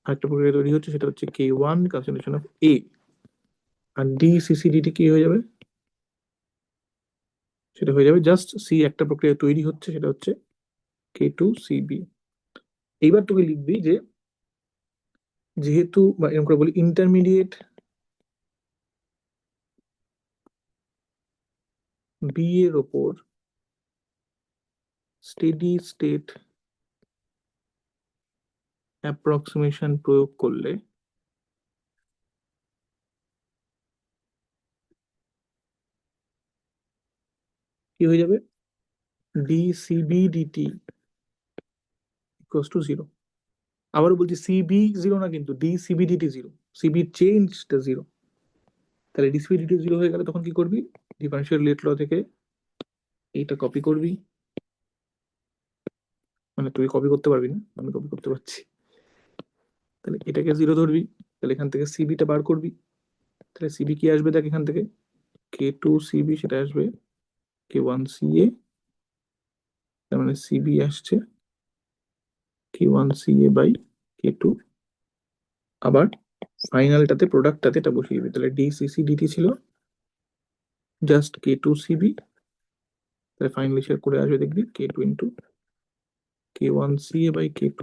আরেকটা প্রক্রিয়া তৈরি হচ্ছে, সেটা হচ্ছে K1 কনসেন্ট্রেশন অফ এ। আর ডি সিসি ডিটি কি হয়ে যাবে, সেটা হয়ে যাবে জাস্ট সি একটা প্রক্রিয়া তৈরি হচ্ছে, সেটা হচ্ছে K2 সিবি। এইবার তোকে লিখবি যে যেহেতু, বা এরকম করে বলি, ইন্টারমিডিয়েট বি এর ওপর স্টেডি স্টেট অ্যাপ্রক্সিমেশন প্রয়োগ করলে কি হয়ে যাবে, D CB D T equals to zero. আবারও বলছি, সিবি জিরো না কিন্তু, D CB D T zero, C B চেঞ্জটা জিরো। তাহলে ডিসিবি ডিটি জিরো হয়ে গেলে তখন কি করবি, ডিফারেন্সিয়াল রেট ল থেকে এইটা কপি করবি, মানে তুই কপি করতে পারবি না, আমি কপি করতে পারছি। তাহলে এটাকে 0 ধরবি, তাহলে এখান থেকে সিবিটা বার করবি। তাহলে সিবি কি আসবে দেখ এখান থেকে, K2CB সেটা আসবে K1CA, তার মানে সিবি আসছে K1CA/K2। আবার ফাইনালটাতে প্রোডাক্টটাতে এটা বসিয়ে দিবি, তাহলে DCCDT ছিল জাস্ট K2CB, তাহলে ফাইনালি সে করে আসবে দেখবি K2 ইন্টু K1CA/K2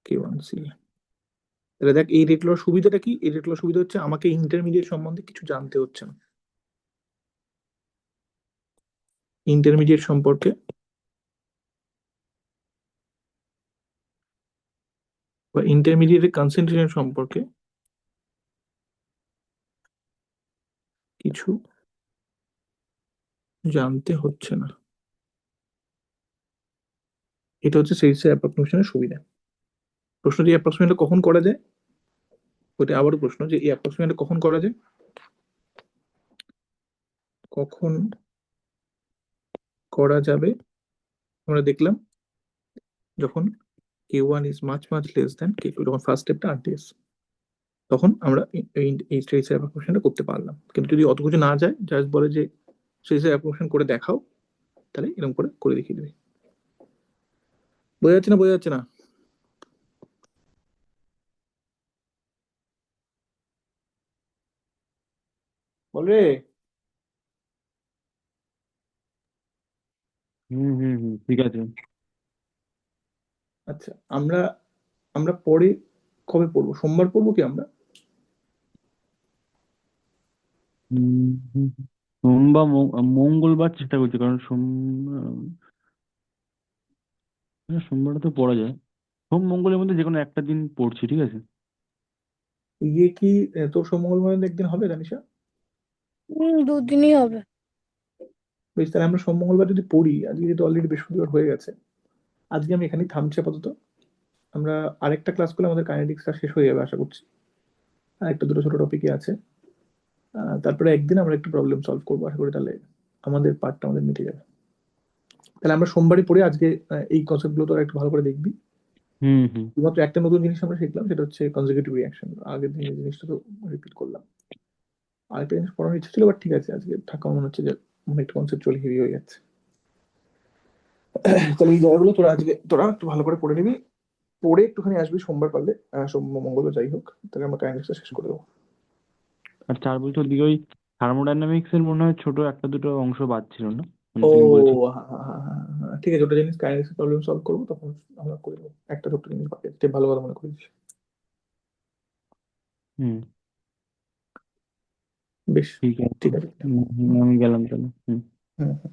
K1CA। তাহলে দেখ এই রেট লর সুবিধাটা কি, এই রেট লর সুবিধা হচ্ছে আমাকে ইন্টারমিডিয়েট সম্বন্ধে কিছু জানতে হচ্ছে না। ইন্টারমিডিয়েট সম্পর্কে বা ইন্টারমিডিয়েটের কনসেন্ট্রেশন সম্পর্কে কিছু জানতে হচ্ছে না। এটা হচ্ছে সেইসের অ্যাপ্রক্সিমেশনের সুবিধা। প্রশ্ন যে অ্যাপ্রক্সিমেশনটা কখন করা যায়, ওটা আবারও প্রশ্ন যে এই অ্যাপ্রক্সিমেশনটা কখন করা যায়, কখন করা যাবে। আমরা দেখলাম যখন K1 is much much less than K2, যখন ফার্স্ট স্টেপটা RDS, তখন আমরা এই সেইসের অ্যাপ্রক্সিমেশনটা করতে পারলাম। কিন্তু যদি অত কিছু না যায়, জাস্ট বলে যে সেইসের অ্যাপ্রক্সিমেশন করে দেখাও, তাহলে এরকম করে করে দেখিয়ে দেবে। বোঝা যাচ্ছে না, বোঝা যাচ্ছে না? বলবে। ঠিক আছে। আচ্ছা, আমরা আমরা পরে কবে পড়বো, সোমবার পড়বো কি আমরা? হুম, হুম, সোমবার মঙ্গলবার চেষ্টা করছি, কারণ সোমবারে তো পড়া যায়। মঙ্গলের মধ্যে যে কোনো একটা দিন পড়ছি, ঠিক আছে। ইয়ে কি তোর সোম মঙ্গলবার একদিন হবে জানিসা? দুদিনই হবে। বেশ, তাহলে আমরা সোম মঙ্গলবার যদি পড়ি, আজকে যেহেতু অলরেডি বৃহস্পতিবার হয়ে গেছে, আজকে আমি এখানেই থামছি আপাতত। আমরা আরেকটা ক্লাস করলে আমাদের কাইনেটিক্সটা শেষ হয়ে যাবে আশা করছি। আর একটা দুটো ছোট টপিকই আছে। তারপরে একদিন আমরা একটু প্রবলেম সলভ করবো আশা করি, তাহলে আমাদের পার্টটা আমাদের মিটে যাবে। তাহলে আমরা সোমবারই পড়ে আজকে এই কনসেপ্টগুলো তো একটু ভালো করে দেখবি। হুম হুম শুধুমাত্র একটা নতুন জিনিস আমরা শিখলাম, সেটা হচ্ছে কনজিকিউটিভ রিঅ্যাকশন। আগের দিন এই জিনিসটা তো রিপিট করলাম। আরেকটা জিনিস পড়ানোর ইচ্ছা ছিল, বাট ঠিক আছে, আজকে থাকা মনে হচ্ছে যে অনেকটা কনসেপ্টুয়ালি হেভি হয়ে যাচ্ছে। তাহলে এই জায়গাগুলো তোরা একটু ভালো করে পড়ে নিবি, পড়ে একটুখানি আসবি সোমবার পারলে, মঙ্গল যাই হোক, তাহলে আমরা কাইনেটিক্সটা শেষ করে দেবো। আর 4 বছর দিকে ওই থার্মোডাইনামিক্স এর মনে হয় ছোট একটা দুটো অংশ বাদ ছিল না, মানে ও তুমি বলছি। হ্যাঁ হ্যাঁ হ্যাঁ হ্যাঁ হ্যাঁ, ঠিক আছে, ওটা জিনিস কাইনেটিক্স প্রবলেম সলভ করবো তখন আমরা করে দেবো। একটা ছোট্ট জিনিস বাকি আছে, ভালো কথা মনে করিস। হুম, বেশ, ঠিক আছে। ঠিক আছে। আমি গেলাম তাহলে। হুম। হুম হুম।